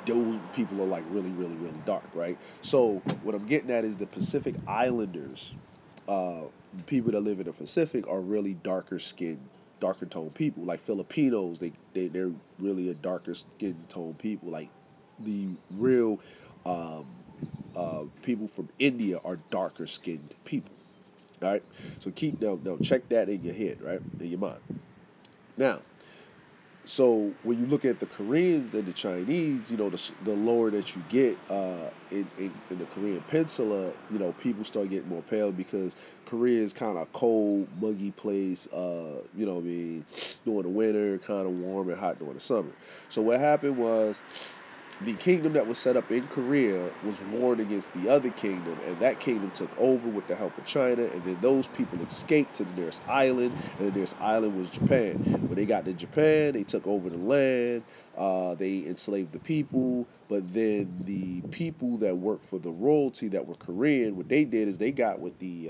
A: those people are like really, really, really dark, right? So what I'm getting at is the Pacific Islanders, people that live in the Pacific are really darker skinned darker toned people. Like Filipinos, they're really a darker skin tone people. Like the real um, people from India are darker skinned people. All right, so keep now check that in your head, right, in your mind. Now, so when you look at the Koreans and the Chinese, the lower that you get in the Korean peninsula, people start getting more pale because Korea is kind of cold, muggy place. What I mean, during the winter, kind of warm and hot during the summer. So what happened was the kingdom that was set up in Korea was warned against the other kingdom, and that kingdom took over with the help of China, and then those people escaped to the nearest island, and the nearest island was Japan. When they got to Japan, they took over the land, they enslaved the people, but then the people that worked for the royalty that were Korean, what they did is they got with the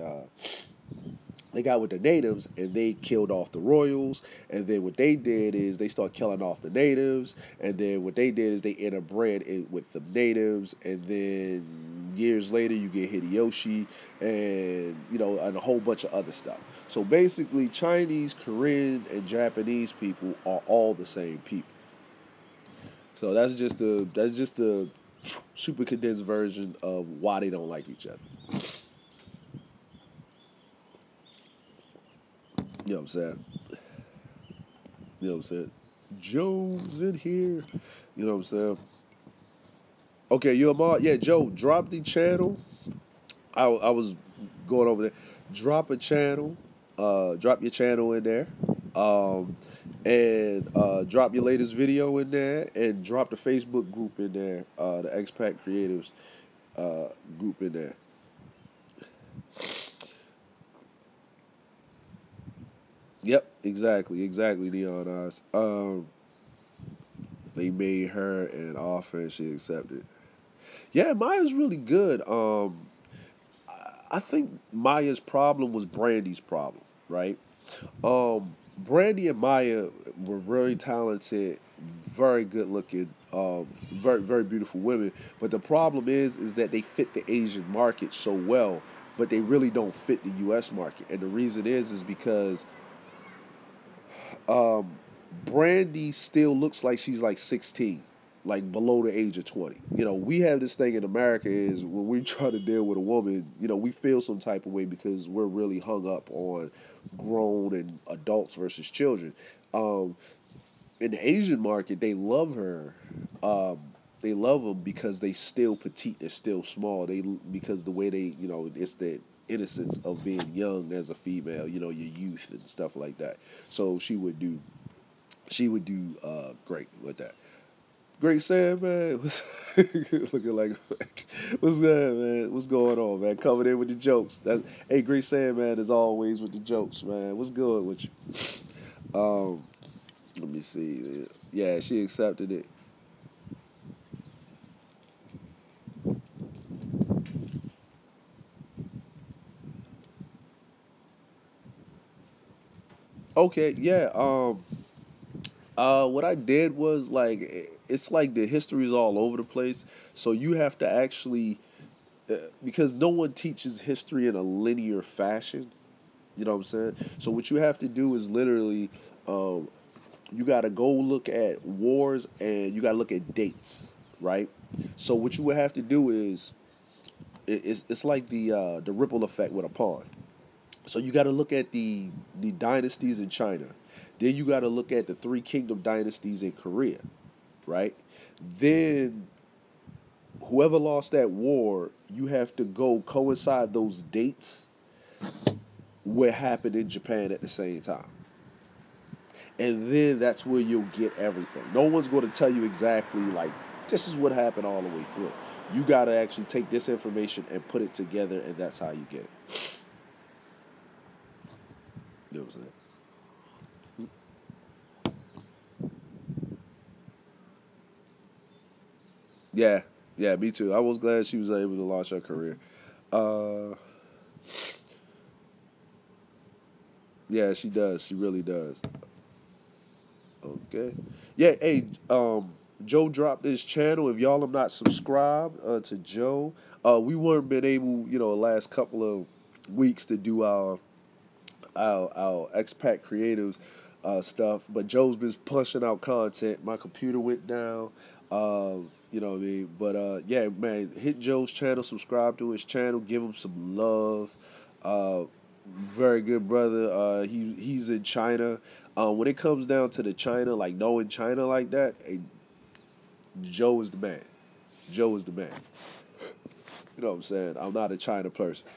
A: natives and they killed off the royals. And then what they did is they started killing off the natives. And then what they did is they interbred with the natives. And then years later, you get Hideyoshi and a whole bunch of other stuff. So basically, Chinese, Korean, and Japanese people are all the same people. So that's just a super condensed version of why they don't like each other. You know what I'm saying? You know what I'm saying? Joe's in here. You know what I'm saying? Okay, you Amar? Yeah, Joe, drop the channel. I was going over there. Drop a channel. Drop your channel in there. And drop your latest video in there. And drop the Facebook group in there. The Expat Creatives group in there. Yep, exactly, Neon Eyes. They made her an offer and she accepted. Yeah, Maya's really good. I think Maya's problem was Brandy's problem, right? Brandy and Maya were very talented, very good looking, very very beautiful women. But the problem is that they fit the Asian market so well, but they really don't fit the U.S. market. And the reason is because um, Brandy still looks like she's like 16, like below the age of 20. We have this thing in America is when we try to deal with a woman, we feel some type of way because we're really hung up on grown and adults versus children. Um, in the Asian market, they love her. They love them because they still petite, they're still small. Because the way it's the innocence of being young as a female, your youth and stuff like that. So she would do great with that. Great Sam, man. Looking like what's that, man? What's going on, man? Coming in with the jokes. Hey, Great Sam, man, as always with the jokes, man. What's good with you? Um, Let me see. Yeah, she accepted it. Okay, yeah. What I did was like it's like the history is all over the place, so you have to actually because no one teaches history in a linear fashion. You know what I'm saying? So what you have to do is literally, um, you got to go look at wars and you got to look at dates, right? So what you would have to do is it's like the ripple effect with a pond. So you got to look at the dynasties in China. Then you got to look at the three kingdom dynasties in Korea, right? Then whoever lost that war, you have to go coincide those dates what happened in Japan at the same time. And then that's where you'll get everything. No one's going to tell you exactly like this is what happened all the way through. You got to actually take this information and put it together, and that's how you get it. You know what I'm saying? Yeah, yeah, me too. I was glad she was able to launch her career. Uh, yeah, she does. She really does. Okay. Yeah, hey, Joe dropped his channel. If y'all have not subscribed to Joe, we weren't been able, the last couple of weeks to do our expat creatives stuff. But Joe's been pushing out content. My computer went down. You know what I mean? But yeah, man, hit Joe's channel, subscribe to his channel, give him some love. Uh, Very good brother. He's in China. When it comes down to the China, like knowing China like that, Joe is the man. Joe is the man. You know what I'm saying? I'm not a China person.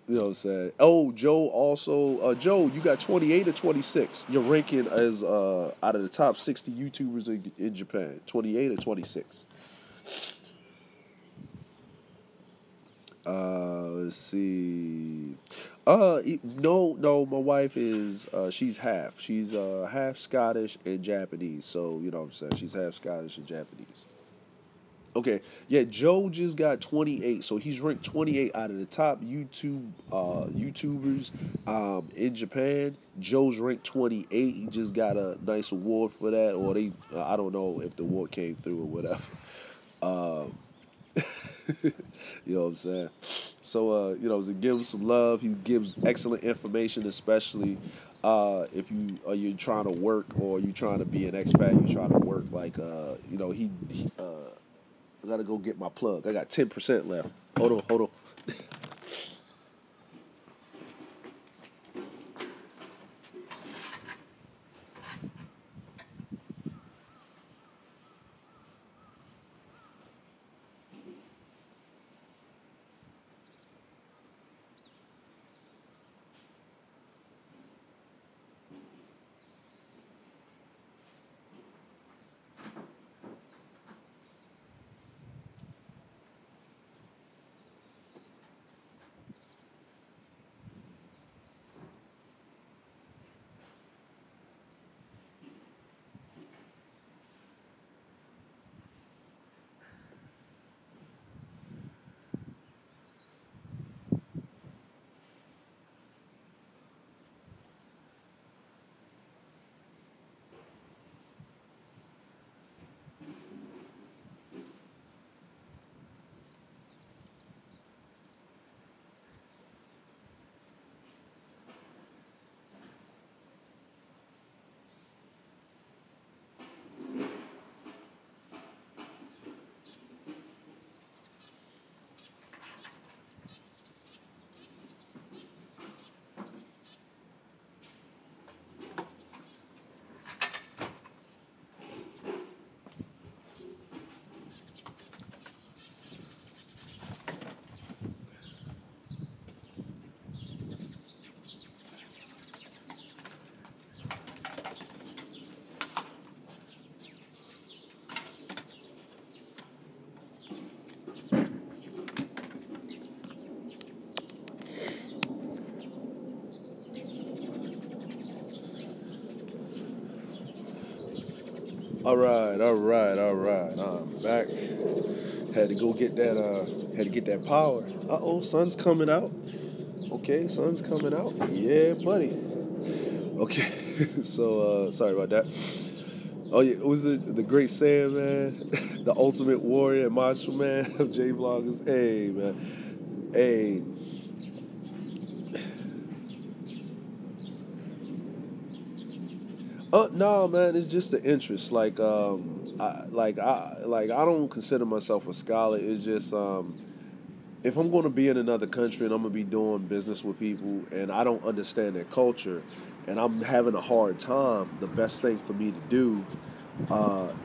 A: You know what I'm saying? Oh, Joe also. Joe, you got 28 or 26. Your ranking as out of the top 60 YouTubers in Japan. 28 or 26. Let's see. No, my wife is she's half. She's half Scottish and Japanese. So you know what I'm saying. She's half Scottish and Japanese. Okay, yeah, Joe just got 28, so he's ranked 28 out of the top YouTubers in Japan. Joe's ranked 28. He just got a nice award for that, or they I don't know if the award came through or whatever. Um, you know what I'm saying? So you know, to give him some love. He gives excellent information, especially if you're trying to work or you're trying to be an expat. You're trying to work like you know he I gotta go get my plug. I got 10% left. Hold on. All right. I'm back. Had to go get that. Had to get that power. Sun's coming out. Okay, sun's coming out. Yeah, buddy. Okay, so sorry about that. Oh yeah, was it the great saying, man? The ultimate warrior and macho man of J Vloggers. Hey, man. Hey. No, man, it's just the interest. I don't consider myself a scholar. It's just if I'm going to be in another country and I'm going to be doing business with people and I don't understand their culture and I'm having a hard time, the best thing for me to do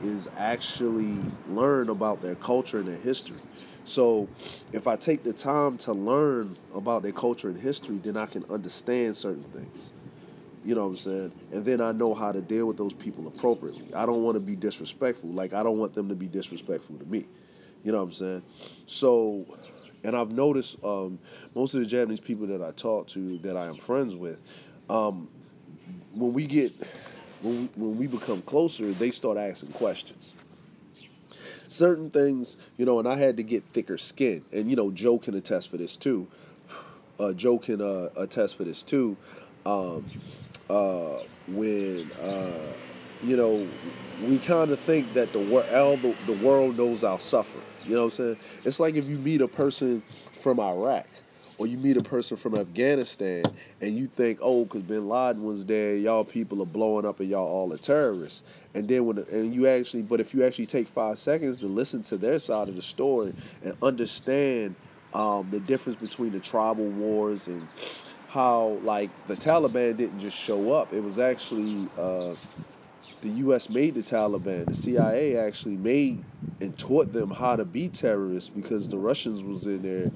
A: is actually learn about their culture and their history. So if I take the time to learn about their culture and history, then I can understand certain things. You know what I'm saying? And then I know how to deal with those people appropriately. I don't want to be disrespectful. Like, I don't want them to be disrespectful to me. You know what I'm saying? So, and I've noticed most of the Japanese people that I talk to, that I am friends with, um, when we get, when we become closer, they start asking questions. Certain things, you know, and I had to get thicker skin. And, you know, Joe can attest for this too. Joe can attest for this too. Um, when you know, we kind of think that the world knows our suffering. You know what I'm saying? It's like if you meet a person from Iraq or you meet a person from Afghanistan and you think, oh, because Bin Laden was there, y'all people are blowing up and y'all all are terrorists. And then but if you actually take 5 seconds to listen to their side of the story and understand the difference between the tribal wars and how like the Taliban didn't just show up. It was actually the U.S. made the Taliban. The CIA actually made and taught them how to be terrorists because the Russians was in there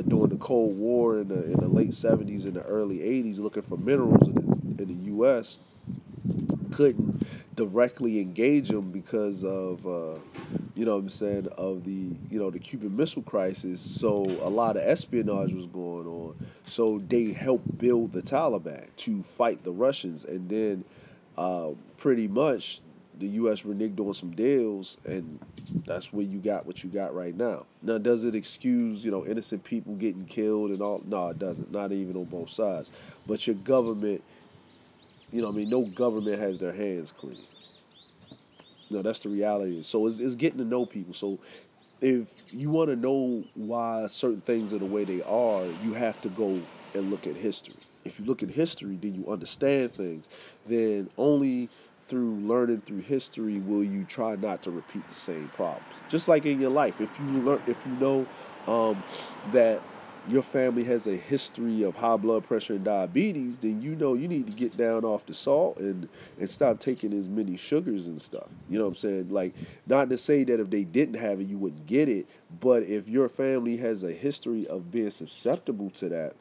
A: during the Cold War in the late 70s and the early 80s looking for minerals in the U.S. Couldn't directly engage them because of you know what I'm saying, of the Cuban Missile Crisis. So a lot of espionage was going on. So they helped build the Taliban to fight the Russians, and then pretty much the U.S. reneged on some deals, and that's where you got what you got right now. Now, does it excuse innocent people getting killed and all? No, it doesn't. Not even on both sides. But your government, no government has their hands clean. No, that's the reality. So it's getting to know people. So if you want to know why certain things are the way they are, you have to go and look at history. If you look at history, then you understand things. Then only through learning through history will you try not to repeat the same problems. Just like in your life, if you know that your family has a history of high blood pressure and diabetes, then you know you need to get down off the salt and stop taking as many sugars and stuff. You know what I'm saying? Like, not to say that if they didn't have it, you wouldn't get it, but if your family has a history of being susceptible to that,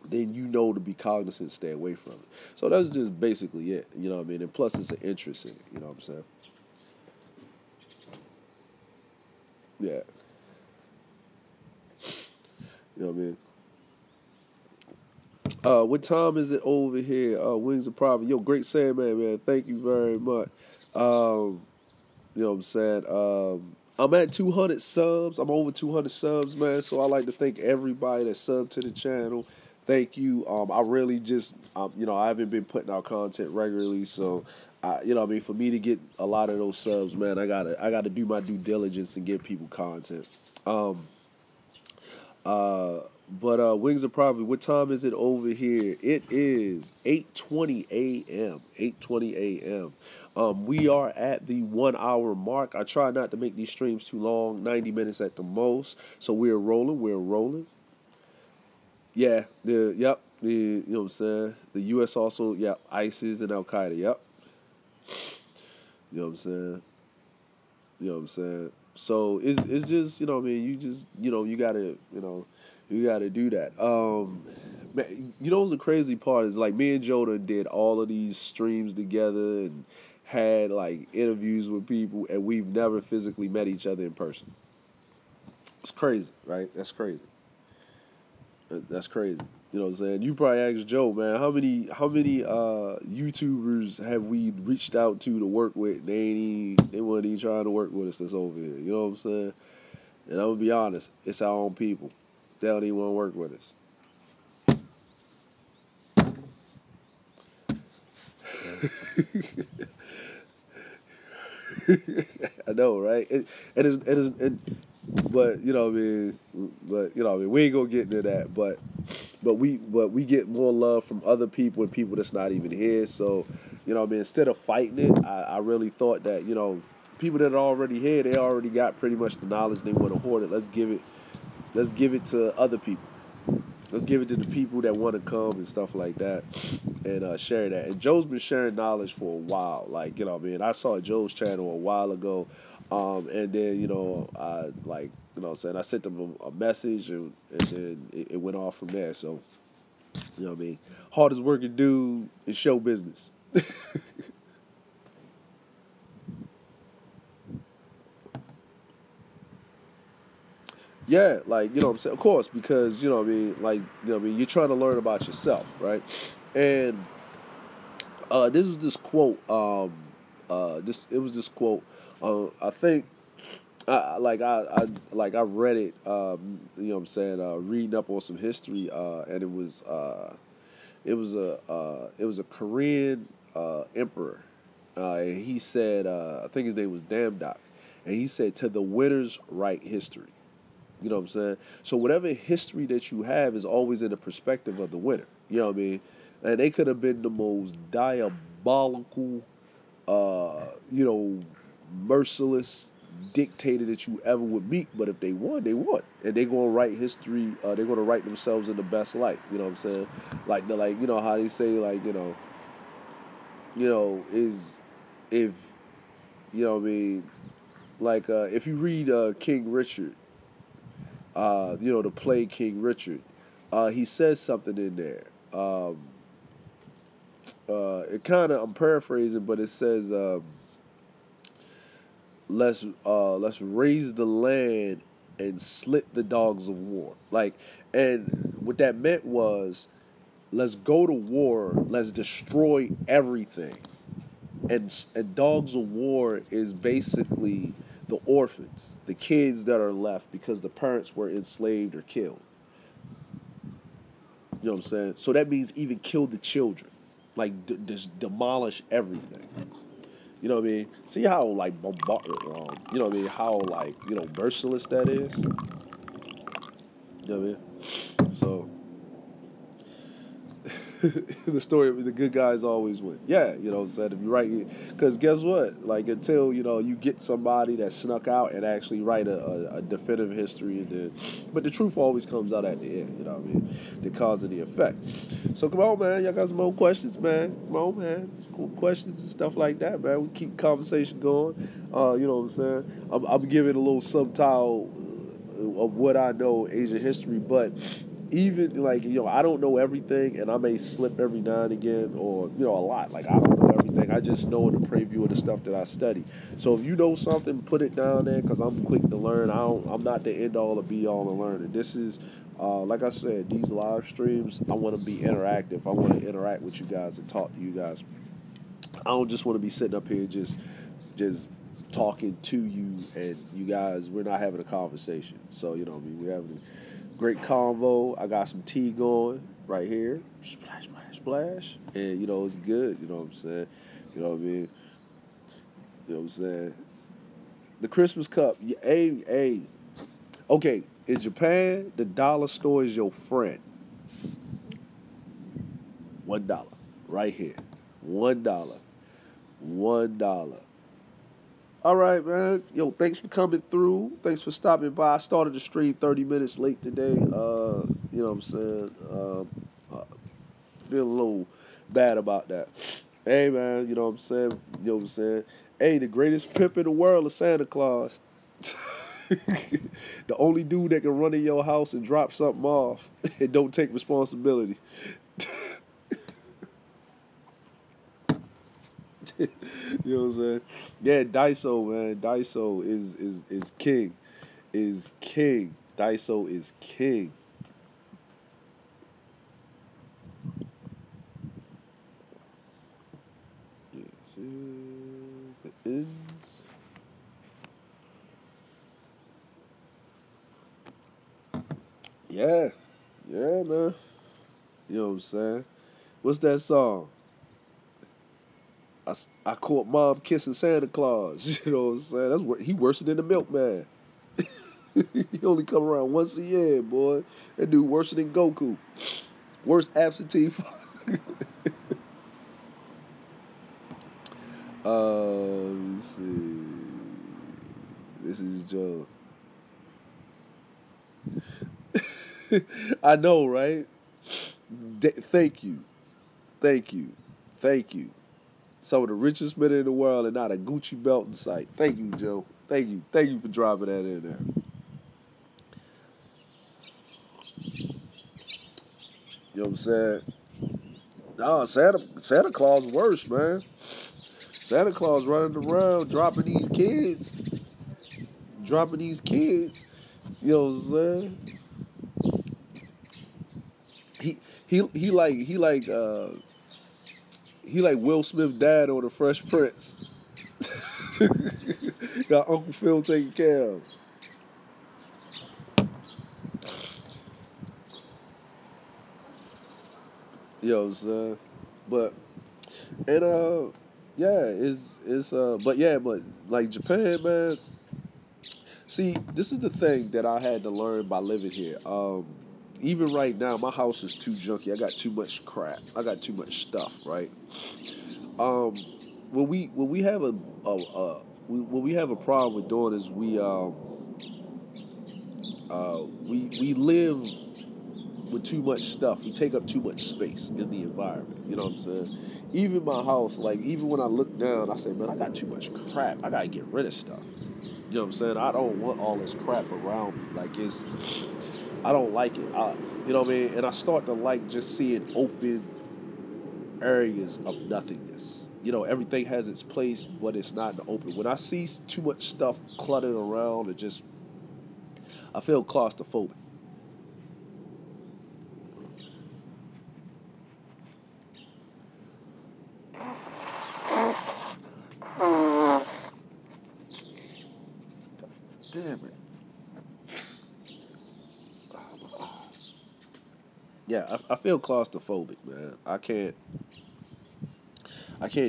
A: then you know to be cognizant, stay away from it. So that's just basically it. You know what I mean? And plus, it's an interest in it. You know what I'm saying? Yeah. You know what I mean? What time is it over here? Wings of Prophet. Yo, great saying, man. Thank you very much. You know what I'm saying? I'm at 200 subs. I'm over 200 subs, man. So I like to thank everybody that subbed to the channel. Thank you. I really just, I haven't been putting out content regularly, so, for me to get a lot of those subs, man, I gotta do my due diligence and give people content. But Wings of Prophet, what time is it over here? It is 8:20 a.m. 8:20 a.m. We are at the 1 hour mark. I try not to make these streams too long, 90 minutes at the most. So we're rolling. Yeah, you know what I'm saying? The US also, ISIS and Al Qaeda, yep. You know what I'm saying? You know what I'm saying? So it's just, you just, you gotta do that. Man, what's the crazy part is, like, me and Joda did all of these streams together and had like interviews with people, and we've never physically met each other in person. It's crazy, right? That's crazy. That's crazy. You know what I'm saying? You probably asked Joe, man, how many YouTubers have we reached out to work with? They weren't even trying to work with us that's over here. You know what I'm saying? And I'm gonna be honest, it's our own people. They don't even want to work with us. I know, right? But we ain't gonna get into that. But we get more love from other people and people that's not even here. So, instead of fighting it, I really thought that, people that are already here, they already got pretty much the knowledge, they want to hoard it. Let's give it to other people. Let's give it to the people that want to come and stuff like that, and share that. And Joe's been sharing knowledge for a while. Like, I saw Joe's channel a while ago, and then, I sent him a message, and then it went off from there. So, hardest working dude in show business. Yeah, like, what I'm saying? Of course, because, you're trying to learn about yourself, right? And this was this quote, this quote, I think, I read it, reading up on some history, and it was a Korean emperor, and he said, I think his name was Damdok, and he said, "To the winners write history." You know what I'm saying? So whatever history that you have is always in the perspective of the winner. You know what I mean? And they could have been the most diabolical, you know, merciless dictator that you ever would meet. But if they won, they won, and they're gonna write history. They're gonna write themselves in the best light. You know what I'm saying? Like you know how they say is if you know what I mean. Like if you read King Richard, the play King Richard, he says something in there. It kind of I'm paraphrasing, but it says, let's raise the land and slit the dogs of war." Like, and what that meant was, let's go to war, let's destroy everything, and dogs of war is basically the orphans, the kids that are left because the parents were enslaved or killed. You know what I'm saying? So that means even kill the children, like just demolish everything. You know what I mean? See how like you know what I mean? How like merciless that is. You know what I mean? So the story of the good guys always win. Yeah, you know what I'm saying? If you write, because guess what? Like until you get somebody that snuck out and actually write a definitive history, and then, but the truth always comes out at the end. You know what I mean? The cause and the effect. So come on, man. Y'all got some more questions, man. Come on, man. Some cool questions and stuff like that, man. We keep the conversation going. You know what I'm saying? I'm giving a little subtitle of what I know Asian history, but even like I don't know everything, and I may slip every now and again, or a lot. Like I don't know everything. I just know in the preview of the stuff that I study. So if you know something, put it down there, because I'm quick to learn. I'm not the end all or be all of learning. This is like I said, these live streams. I want to be interactive. I want to interact with you guys and talk to you guys. I don't just want to be sitting up here just talking to you, and you guys. We're not having a conversation. So what I mean, we're having great convo. I got some tea going right here. Splash, splash, splash. And, it's good. You know what I'm saying? You know what I mean? You know what I'm saying? The Christmas cup. Hey. Okay, in Japan, the dollar store is your friend. $1. Right here. $1. $1. All right, man. Yo, thanks for coming through. Thanks for stopping by. I started the stream 30 minutes late today. You know what I'm saying? Feel a little bad about that. Hey, man, you know what I'm saying? You know what I'm saying? Hey, the greatest pimp in the world is Santa Claus. The only dude that can run in your house and drop something off and don't take responsibility. You know what I'm saying? Yeah, Daiso, man. Daiso is king. Is king. Daiso is king. Yes, it ends. Yeah. Yeah, man. You know what I'm saying? What's that song? I caught mom kissing Santa Claus. You know what I'm saying? That's what he worse than the milkman. He only come around once a year, boy. That dude worse than Goku. Worst absentee. Let me see. This is Joe. I know, right? Thank you. Thank you. Thank you. Some of the richest men in the world and not a Gucci belt in sight. Thank you, Joe. Thank you. Thank you for dropping that in there. You know what I'm saying? Nah, Santa Claus worse, man. Santa Claus running around dropping these kids. Dropping these kids. You know what I'm saying? He like Will Smith dad on the Fresh Prince. Got Uncle Phil taken care of. You know what I'm saying? But yeah, but like Japan, man. See, this is the thing that I had to learn by living here. Even right now, my house is too junky. I got too much crap. I got too much stuff. Right. Um, when we have when we have a problem with doing is we live with too much stuff. We take up too much space in the environment. You know what I'm saying? Even my house, like even when I look down, I say, man, I got too much crap. I gotta get rid of stuff. You know what I'm saying? I don't want all this crap around me. Like I don't like it. You know what I mean? And I start to like just seeing open areas of nothingness. You know, everything has its place, but it's not in the open. When I see too much stuff cluttered around, I feel claustrophobic. Damn it. Yeah, I feel claustrophobic, man. I can't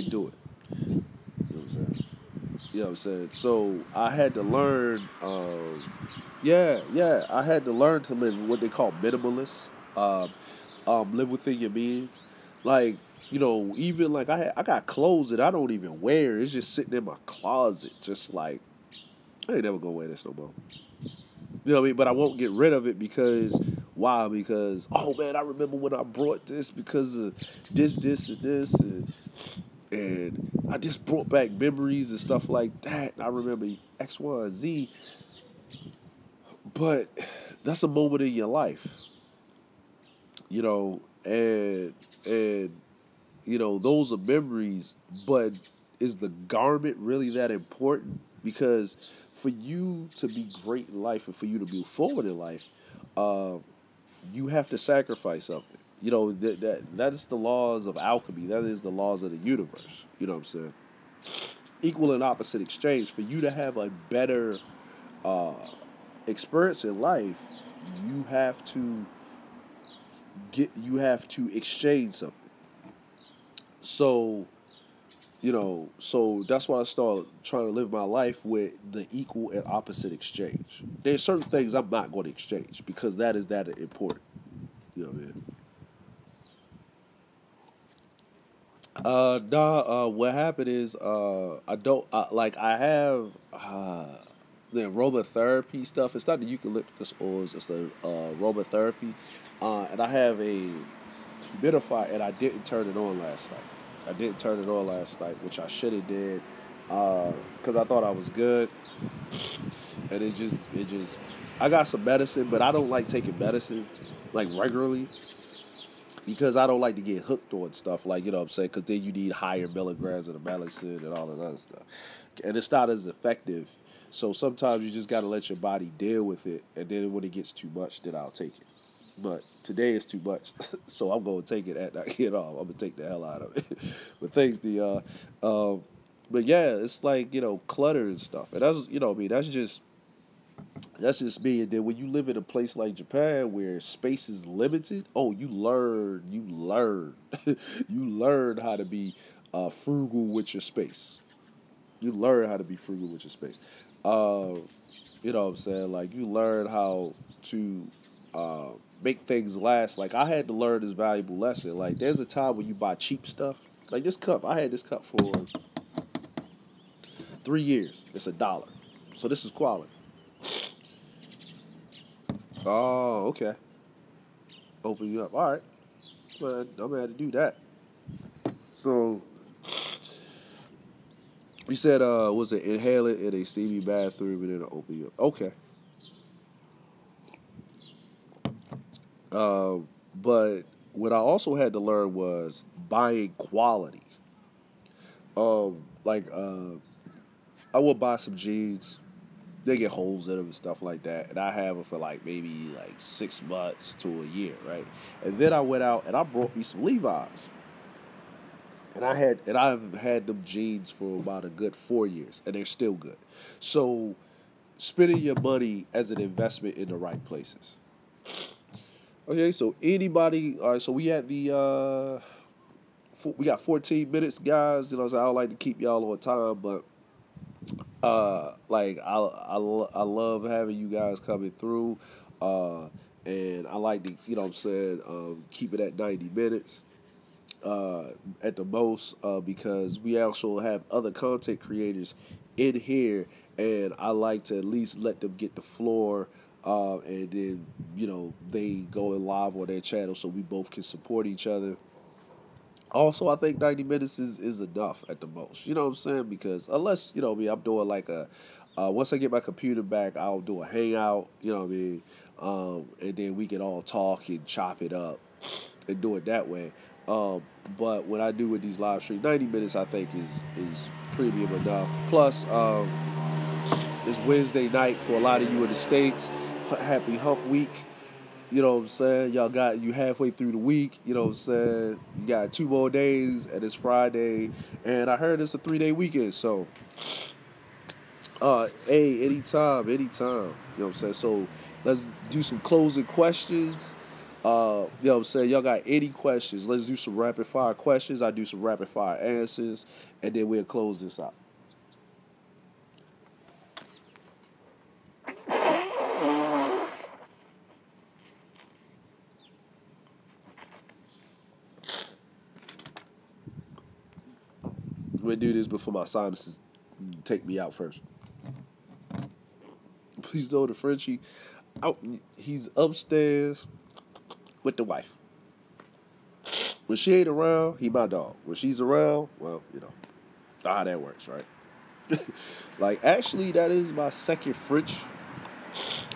A: do it. You know what I'm saying? You know what I'm saying? So I had to learn. Yeah, I had to learn to live what they call minimalist. Live within your means. Like, even like I got clothes that I don't even wear. It's just sitting in my closet, just like I ain't never gonna wear this no more. You know what I mean? But I won't get rid of it because why? Because oh man, I remember when I brought this because of this, and this, and I just brought back memories and stuff like that. I remember X, Y, and Z. But that's a moment in your life, and those are memories. But is the garment really that important? Because for you to be great in life and for you to move forward in life, uh, you have to sacrifice something. That is the laws of alchemy. That is the laws of the universe. You know what I'm saying? Equal and opposite exchange. For you to have a better uh, experience in life, you have to you have to exchange something. So so that's why I started trying to live my life with the equal and opposite exchange. There's certain things I'm not going to exchange because that is that important. You know what I mean? Nah. What happened is, I don't like. I have the aromatherapy stuff. It's not the eucalyptus oils. It's the aromatherapy, and I have a humidifier, and I didn't turn it on last night. I didn't turn it on last night, which I should have did, because I thought I was good, and it just. I got some medicine, but I don't like taking medicine like regularly because I don't like to get hooked on stuff like what I'm saying because then you need higher milligrams of the medicine and all that other stuff, and it's not as effective. So sometimes you just gotta let your body deal with it, and then when it gets too much, then I'll take it. But today is too much, so I'm gonna take it at I get off. I'm gonna take the hell out of it. But thanks, but yeah, it's like clutter and stuff, and that's what I mean. That's just me. And then when you live in a place like Japan where space is limited, oh, you learn how to be frugal with your space. You learn how to be frugal with your space. Uh, you know what I'm saying? Like you learn how to uh, make things last. Like I had to learn this valuable lesson. Like there's a time when you buy cheap stuff. Like this cup, I had this cup for 3 years. It's $1. So this is quality. Oh, okay. Open you up. All right. Well, I'm gonna have to do that. So you said was it inhale it in a steamy bathroom and then open you up. Okay. But what I also had to learn was buying quality. Like I would buy some jeans. They get holes in them and stuff like that, and I have them for like maybe like 6 months to a year, right? And then I went out and I brought me some Levi's, and I've had them jeans for about a good 4 years, and they're still good. So spending your money as an investment in the right places. Okay, so anybody? All right, so we had we got 14 minutes, guys. I don't like to keep y'all on time, but Like I love having you guys coming through, uh, and I like to, you know what I'm saying, keep it at 90 minutes at the most, because we also have other content creators in here, and I like to at least let them get the floor, and then they go in live on their channel so we both can support each other. Also, I think 90 minutes is enough at the most. You know what I'm saying? Because unless, me, I'm doing like once I get my computer back, I'll do a hangout, you know what I mean? And then we can all talk and chop it up and do it that way. Um, but what I do with these live streams, 90 minutes, I think is premium enough. Plus, it's Wednesday night for a lot of you in the States. Happy Hump Week. You know what I'm saying? Y'all got you halfway through the week. You know what I'm saying? You got 2 more days, and it's Friday. And I heard it's a 3-day weekend. So, hey, anytime, anytime. You know what I'm saying? So, let's do some closing questions. You know what I'm saying? Y'all got any questions? Let's do some rapid fire questions. I do some rapid fire answers, and then we'll close this out. We'll do this before my sinuses take me out first. Please know the Frenchie. Out, he's upstairs with the wife. When she ain't around, he my dog. When she's around, well, how that works, right? Like, actually, that is my second French.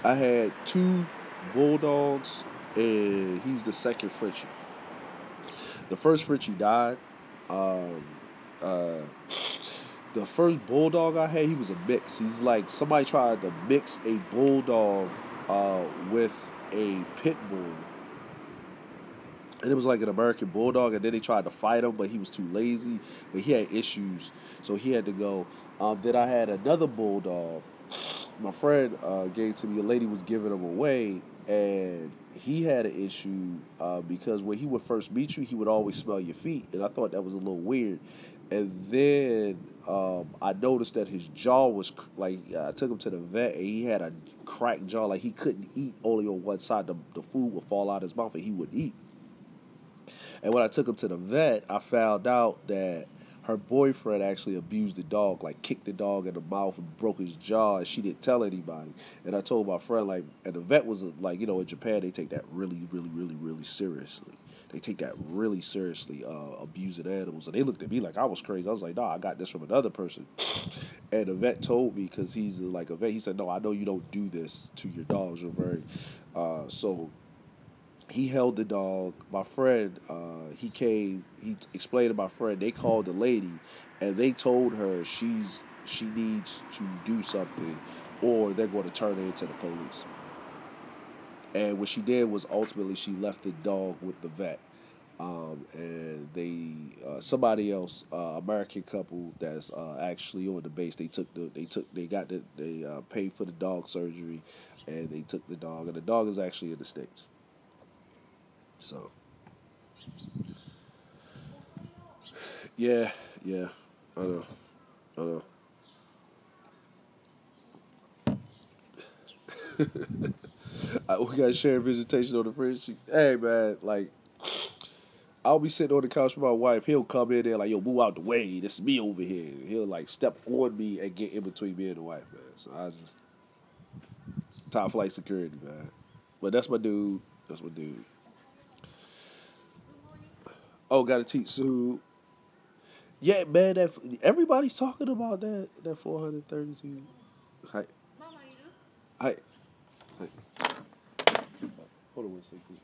A: I had two bulldogs, and he's the second Frenchie. The first Frenchie died. Um, uh, the first bulldog I had, he was a mix. He's like somebody tried to mix a bulldog with a pit bull, and it was like an American bulldog. And then they tried to fight him, but he was too lazy. But he had issues, so he had to go. Then I had another bulldog. My friend gave to me. A lady was giving him away, and he had an issue because when he would first meet you, he would always smell your feet, and I thought that was a little weird. And then I noticed that his jaw was like I took him to the vet, and he had a cracked jaw, like he couldn't eat only on one side. The food would fall out of his mouth, and he would eat. And when I took him to the vet, I found out that her boyfriend actually abused the dog, like kicked the dog in the mouth and broke his jaw, and she didn't tell anybody. And I told my friend, like, and the vet was like, in Japan, they take that really, really, really, really seriously. They take that really seriously, abusing animals. And they looked at me like I was crazy. I was like, nah, I got this from another person. And the vet told me, because he's like a vet, he said, no, I know you don't do this to your dogs. You're very, so he held the dog. My friend, he came. He explained to my friend. They called the lady, and they told her she needs to do something, or they're going to turn her into the police. And what she did was ultimately she left the dog with the vet. And somebody else, American couple that's actually on the base. They paid for the dog surgery, and they took the dog, and the dog is actually in the States. So yeah, yeah, I know, I know. We got shared visitation on the fridge. Hey man, like I'll be sitting on the couch with my wife. He'll come in there like, "Yo, move out the way. This is me over here." He'll like step on me and get in between me and the wife, man. So I just top flight security, man. But that's my dude. That's my dude. Oh, got to teach Sue. Yeah, man. Everybody's talking about that 432. Hi, hi, hi. Hold on one second.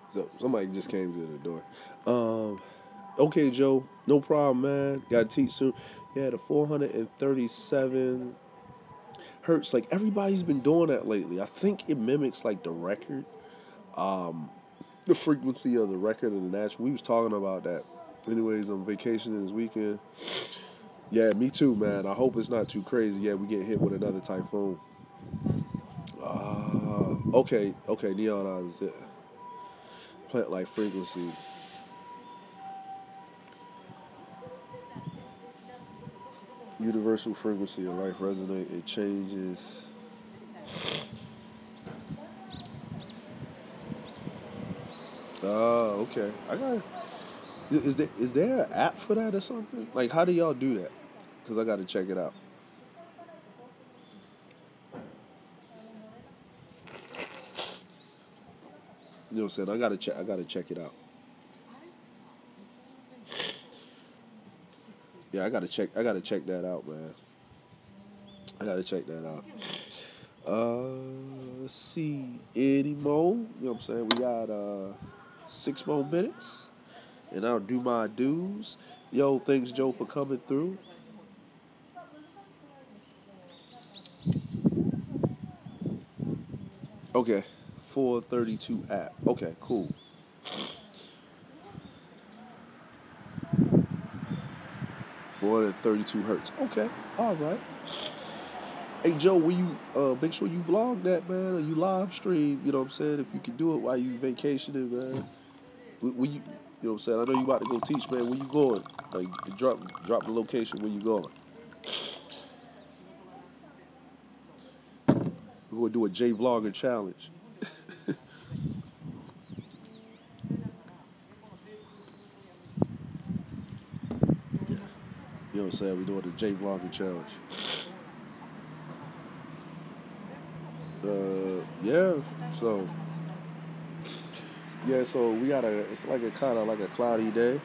A: So somebody just came to the door. Okay, Joe, no problem, man. Got to teach soon. Yeah, the 437 hertz. Like everybody's been doing that lately. I think it mimics like the record, the frequency of the record and the natural. We was talking about that. Anyways, on vacation this weekend. Yeah, me too, man. I hope it's not too crazy. Yeah, we get hit with another typhoon. Okay, neon eyes. Yeah. Plant like frequency. Universal frequency of life resonate. It changes. Okay. I got. Is there an app for that or something? Like, how do y'all do that? Cause I got to check it out. You know what I'm saying? I gotta check. I gotta check it out. Yeah, I gotta check. I gotta check that out, man. I gotta check that out. Let's see. Any more? You know what I'm saying? We got 6 more minutes, and I'll do my dues. Yo, thanks Joe for coming through. Okay, 432 app. Okay, cool. 432 hertz. Okay, all right. Hey Joe, will you make sure you vlog that, man, or you live stream? You know what I'm saying? If you can do it while you vacationing, man. Will you? You know what I'm saying? I know you about to go teach, man. Where you going? Like, drop the location. Where you going? We're gonna do a J Vlogger challenge. You know what I'm saying? We're doing the J Vlogger challenge. Yeah. So yeah. So we got a. It's like a kind of like a cloudy day.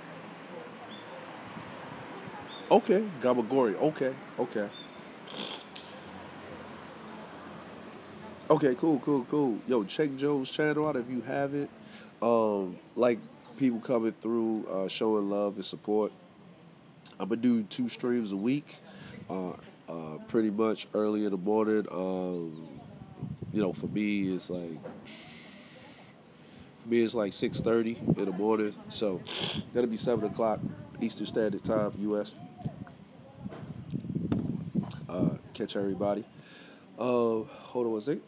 A: Okay, Gabagori. Okay, okay, okay. Cool. Yo, check Joe's channel out if you haven't. Like people coming through, showing love and support. I'm gonna do 2 streams a week. Uh, Pretty much early in the morning. For me, it's like 6:30 in the morning. So that'll be 7 o'clock Eastern Standard Time, U.S. Catch everybody. Hold on one second.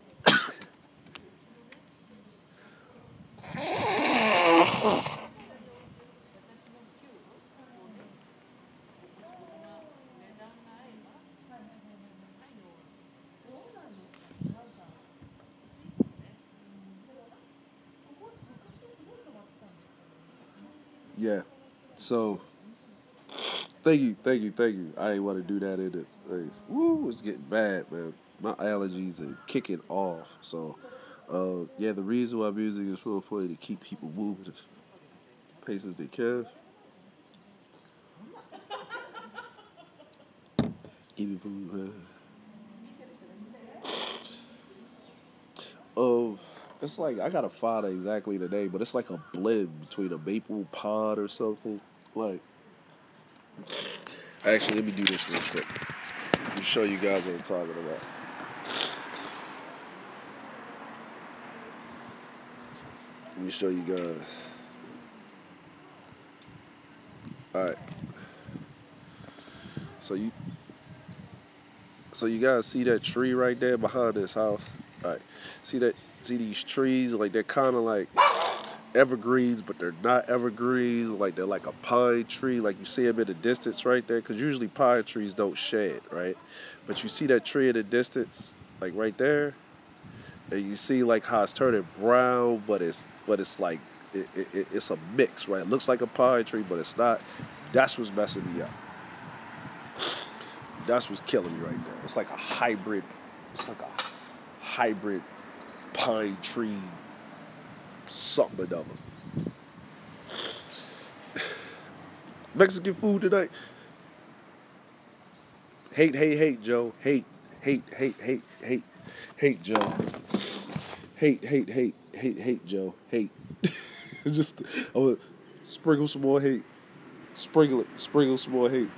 A: Yeah. So thank you. I ain't want to do that in it. Like, woo, it's getting bad, man. My allergies are kicking off. So, yeah, the reason why music is so important to keep people moving as pace as they can. Keep it moving, man. Um, it's like I gotta find it exactly today, but it's like a blend between a maple pod or something. Like, actually, let me do this real quick. Let me show you guys what I'm talking about. Let me show you guys. All right. So you, so you guys see that tree right there behind this house? All right. See that? See these trees? Like they're kind of like evergreens, but they're not evergreens. Like they're like a pine tree. Like you see them in the distance right there. Because usually pine trees don't shed, right? But you see that tree in the distance, like right there, and you see like how it's turning brown, but it's like it's a mix, right? It looks like a pine tree, but it's not. That's what's messing me up. That's what's killing me right there. It's like a hybrid. It's like a hybrid pine tree something or other. Mexican food tonight. Hate, Joe. Hate, Joe. Hate, Joe. Hate. Just I'm gonna sprinkle some more hate. Sprinkle it. Sprinkle some more hate.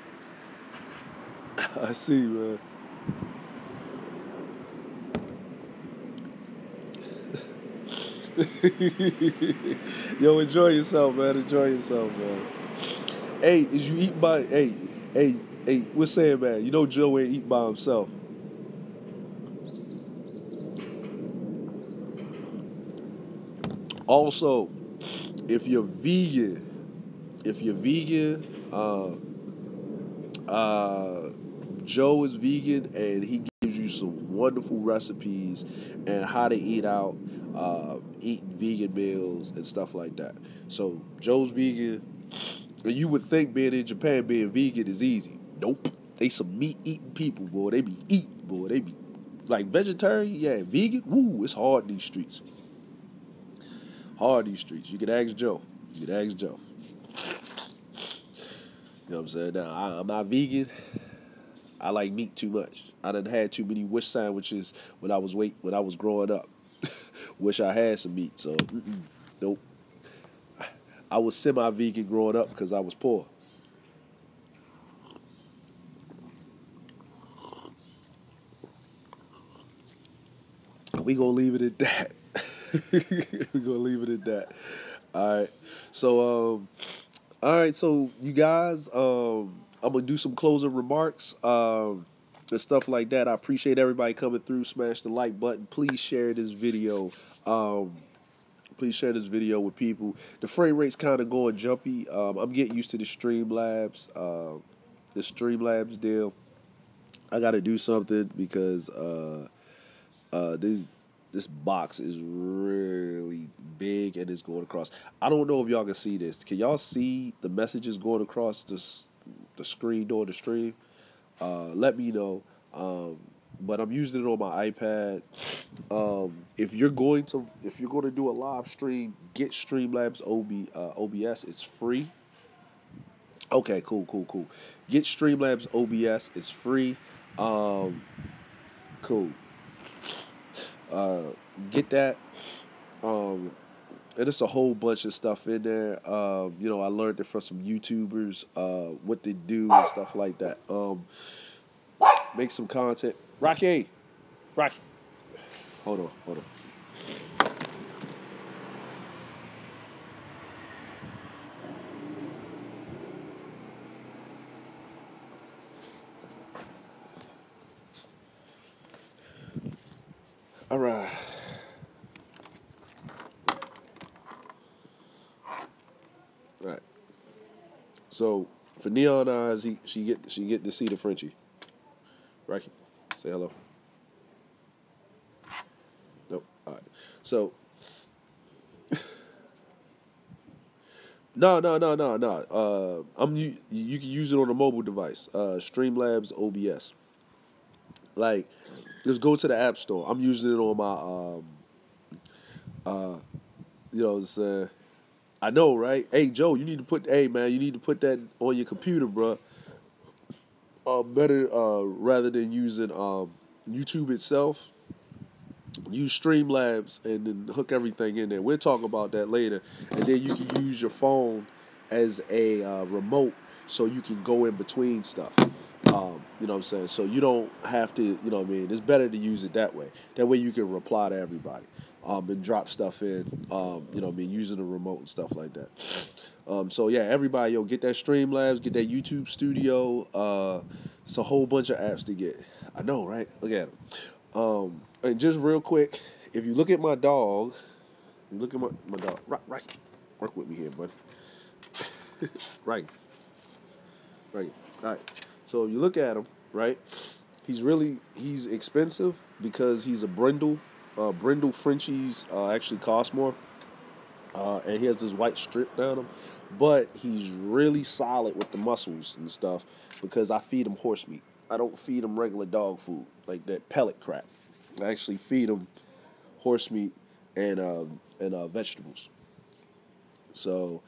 A: I see, man. Yo, enjoy yourself, man. Enjoy yourself, man. Hey, is you eat by hey, what's saying, man? You know Joe ain't eat by himself. Also, if you're vegan, if you're vegan, uh, Joe is vegan and he gives you some wonderful recipes and how to eat out, eating vegan meals and stuff like that. So Joe's vegan, and you would think being in Japan being vegan is easy. Nope. They some meat eating people, boy. They be eating, boy. They be like vegetarian, yeah, vegan. Woo, it's hard in these streets. Hard in these streets. You can ask Joe. You can ask Joe. You know what I'm saying? Now I'm not vegan. I like meat too much. I done had too many wish sandwiches when I was growing up. Wish I had some meat. So nope. I was semi-vegan growing up because I was poor. We gonna leave it at that. We gonna leave it at that. All right. So all right. So you guys, I'm gonna do some closing remarks. And stuff like that. I appreciate everybody coming through. Smash the like button. Please share this video. Um, please share this video with people. The frame rate's kind of going jumpy. I'm getting used to the Streamlabs deal. I got to do something because this box is really big and it's going across. I don't know if y'all can see this. Can y'all see the messages going across the screen during the stream? Let me know. But I'm using it on my iPad. If you're going to do a live stream, get Streamlabs OBS. It's free. Okay, cool. Get Streamlabs OBS. It's free. Um, cool. Uh, get that. Um, and it's a whole bunch of stuff in there. I learned it from some YouTubers, what they do and stuff like that. Make some content. Rocky, hold on. All right. Right. So for Neon Eyes, she get to see the Frenchie. Rocky, say hello. Nope. All right. So no. You can use it on a mobile device. Streamlabs OBS. Like, just go to the App Store. I'm using it on my it's I know, right? Hey Joe, hey man, you need to put that on your computer, bro. Better rather than using YouTube itself. Use Streamlabs and then hook everything in there. We'll talk about that later. And then you can use your phone as a remote so you can go in between stuff. You know what I'm saying? So you don't have to, you know what I mean? It's better to use it that way. That way you can reply to everybody and drop stuff in, you know what I mean, using the remote and stuff like that. So yeah, everybody, get that Streamlabs, get that YouTube Studio. It's a whole bunch of apps to get. I know, right? Look at them. And just real quick, if you look at my dog, my dog, right, work with me here, buddy. Right. All right. So you look at him, right? He's expensive because he's a brindle. Brindle Frenchies actually cost more. And he has this white strip down him. But he's really solid with the muscles and stuff because I feed him horse meat. I don't feed him regular dog food, like that pellet crap. I actually feed him horse meat and vegetables. So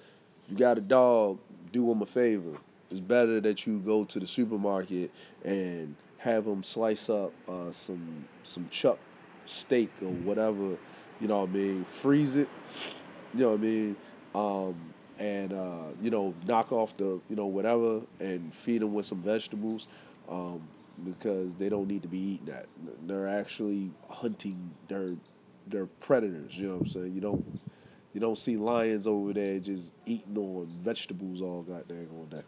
A: if you got a dog, do him a favor. It's better that you go to the supermarket and have him slice up some chuck steak or whatever. You know what I mean? Freeze it. You know what I mean? and knock off the whatever and feed them with some vegetables, because they don't need to be eating that. They're actually hunting. They're predators. You know what I'm saying? You don't see lions over there just eating on vegetables all goddamn all day.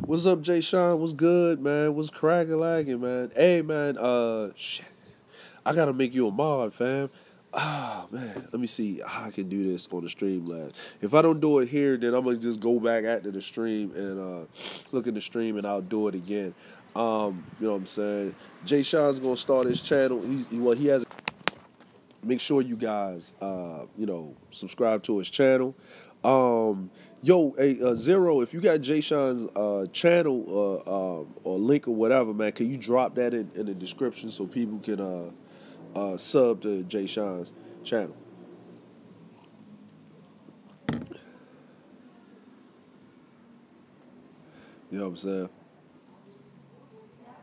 A: What's up, Jay Sean? What's good, man? What's cracking lagging, man? Hey, man. Shit. I gotta make you a mod, fam. Ah, man. Let me see how I can do this on the stream lab. If I don't do it here, then I'm gonna just go back after the stream and look at the stream, and I'll do it again. You know what I'm saying? Jay Sean's gonna start his channel. He has. Make sure you guys, subscribe to his channel. Hey, Zero, if you got Jay Sean's channel or link or whatever, man, can you drop that in the description so people can sub to Jay Sean's channel? You know what I'm saying?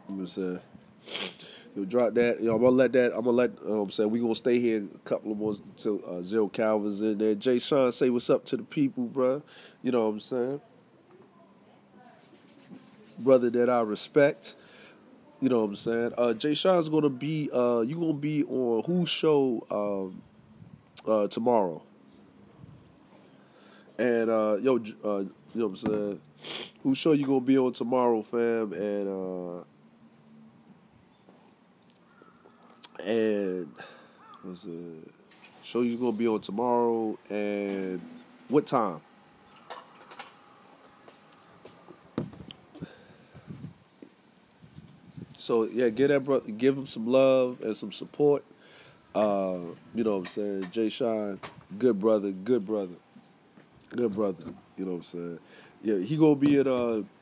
A: You know what I'm saying? You'll drop that. I'm gonna let I'm saying we gonna stay here a couple of more till Zero Calvin's in there. Jay Sean, say what's up to the people, bruh. You know what I'm saying? Brother that I respect. You know what I'm saying? Jay Sean's gonna be you gonna be on whose show tomorrow. And you know what I'm saying? Whose show you gonna be on tomorrow, fam? And what's it? Show you gonna be on tomorrow, and what time? So yeah, give him some love and some support. You know what I'm saying? Jay Sean, good brother, good brother, good brother. You know what I'm saying? Yeah, he gonna be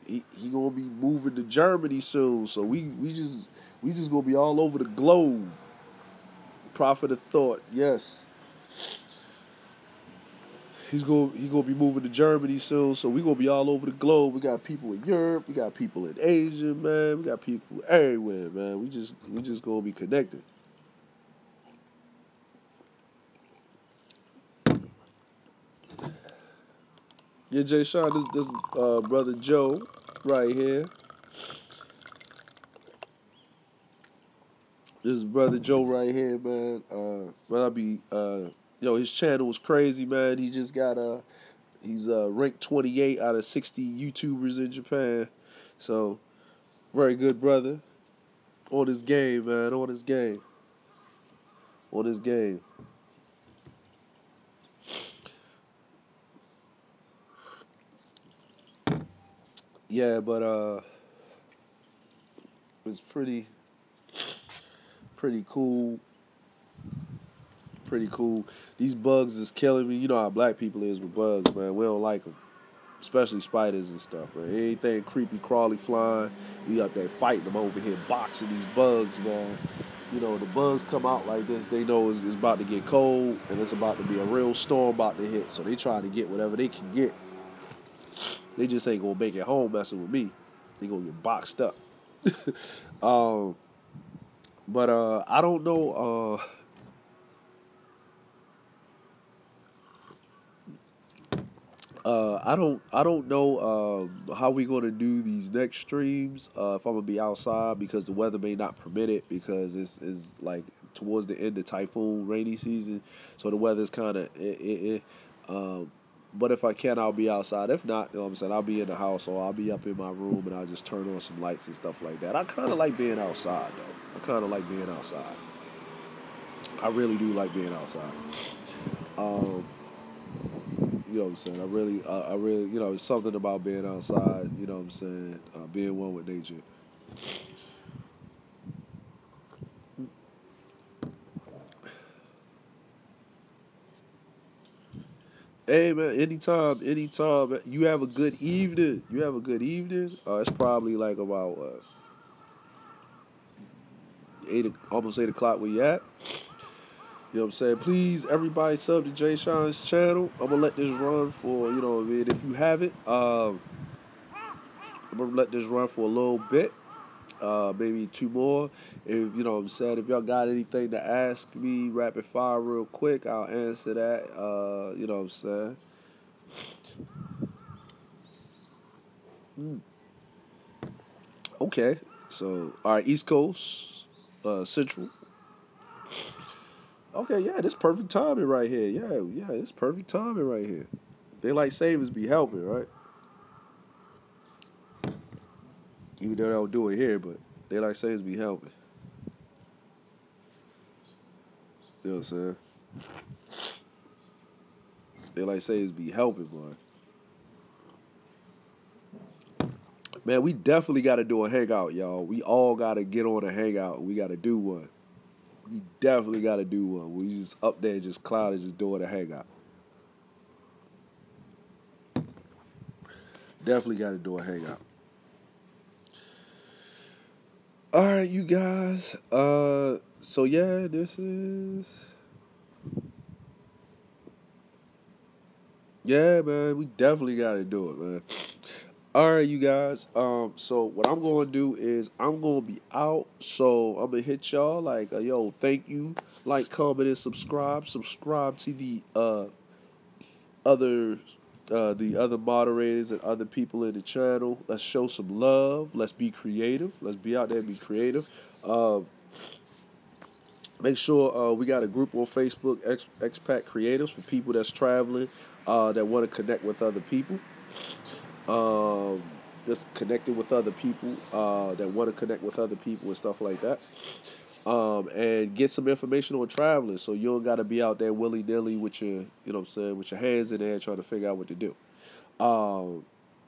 A: he gonna be moving to Germany soon. So we just gonna be all over the globe. Prophet of thought, yes. He gonna be moving to Germany soon, so we gonna be all over the globe. We got people in Europe, we got people in Asia, man. We got people everywhere, man. We just gonna be connected. Yeah, Jay Sean, this brother Joe right here. This is brother Joe right here, man. Brother, his channel was crazy, man. He just got he's ranked 28 out of 60 YouTubers in Japan. So, very good brother. On his game, man. On his game. On his game. Yeah, but it's pretty cool. Pretty cool. These bugs is killing me. You know how black people is with bugs, man. We don't like them, especially spiders and stuff, man. Anything creepy, crawly, flying, we up there fighting them over here, boxing these bugs, man. You know, the bugs come out like this, they know it's about to get cold, and it's about to be a real storm about to hit, so they trying to get whatever they can get. They just ain't gonna make it home messing with me. They gonna get boxed up. um, but I don't know. I don't know how we gonna do these next streams. If I'm gonna be outside because the weather may not permit it, because it's like towards the end of typhoon rainy season, so the weather's kind of but if I can, I'll be outside. If not, you know what I'm saying, I'll be in the house, or I'll be up in my room and I'll just turn on some lights and stuff like that. I kind of like being outside though. I kind of like being outside. I really do like being outside. Um, You know what I'm saying? I really, it's something about being outside, you know what I'm saying? Being one with nature. Hey, man, anytime. You have a good evening. You have a good evening. It's probably like about, 8 o'clock where you at. You know what I'm saying? Please, everybody sub to Jay Sean's channel. I'm going to let this run for, you know what I mean, if you have it. I'm going to let this run for a little bit. maybe two more. If you know what I'm saying, if y'all got anything to ask me, rapid fire real quick, I'll answer that. You know what I'm saying. Okay, so all right, East Coast, Central. Okay, yeah, this perfect timing right here. Yeah, yeah, it's perfect timing right here. Daylight savings be helping, right? Even though they don't do it here, but daylight savings be helping. You know what I'm saying? Daylight savings be helping, boy. Man, we definitely got to do a hangout, y'all. We all got to get on a hangout. We got to do one. We definitely got to do one. We just up there, just clouded, just doing a hangout. Definitely got to do a hangout. All right, you guys. So yeah, this is. Yeah, man, we definitely got to do it, man. All right, you guys. So what I'm gonna do is I'm gonna be out. So I'm gonna hit y'all like, yo, thank you, like, comment, and subscribe. Subscribe to other, the other moderators and other people in the channel. Let's show some love. Let's be creative. Let's be out there and be creative. Make sure we got a group on Facebook, Expat Creatives, for people that's traveling, that want to connect with other people. Um, just connecting with other people that want to connect with other people and stuff like that. And get some information on traveling, so you don't got to be out there willy nilly with your, you know what I'm saying, with your hands in there trying to figure out what to do. Um,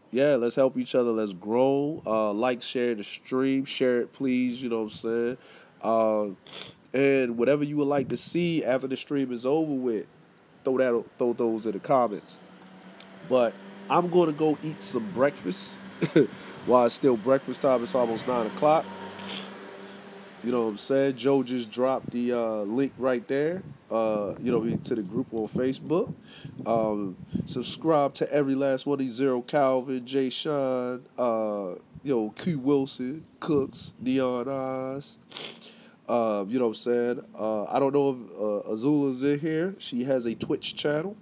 A: yeah, let's help each other. Let's grow. Like, share the stream. Share it, please. You know what I'm saying. Um, and whatever you would like to see after the stream is over with, throw those in the comments. But I'm going to go eat some breakfast while it's still breakfast time. It's almost 9 o'clock. You know what I'm saying? Joe just dropped the link right there. To the group on Facebook. Subscribe to every last one of these: Zero Calvin, Jay Sean, Q Wilson, Cooks, Neon Eyes. You know what I'm saying? I don't know if Azula's in here. She has a Twitch channel.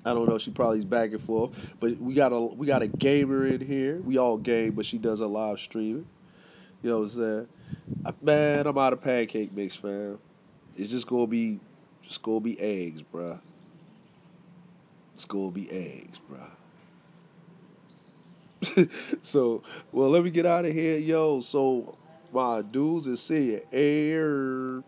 A: I don't know. She probably is back and forth. But we got a gamer in here. We all game, but she does a live streaming. You know what I'm saying? Man, I'm out of pancake mix, fam. It's just gonna be eggs, bruh. It's gonna be eggs, bruh. So, well, let me get out of here, yo. So, my dudes, and see you. Air.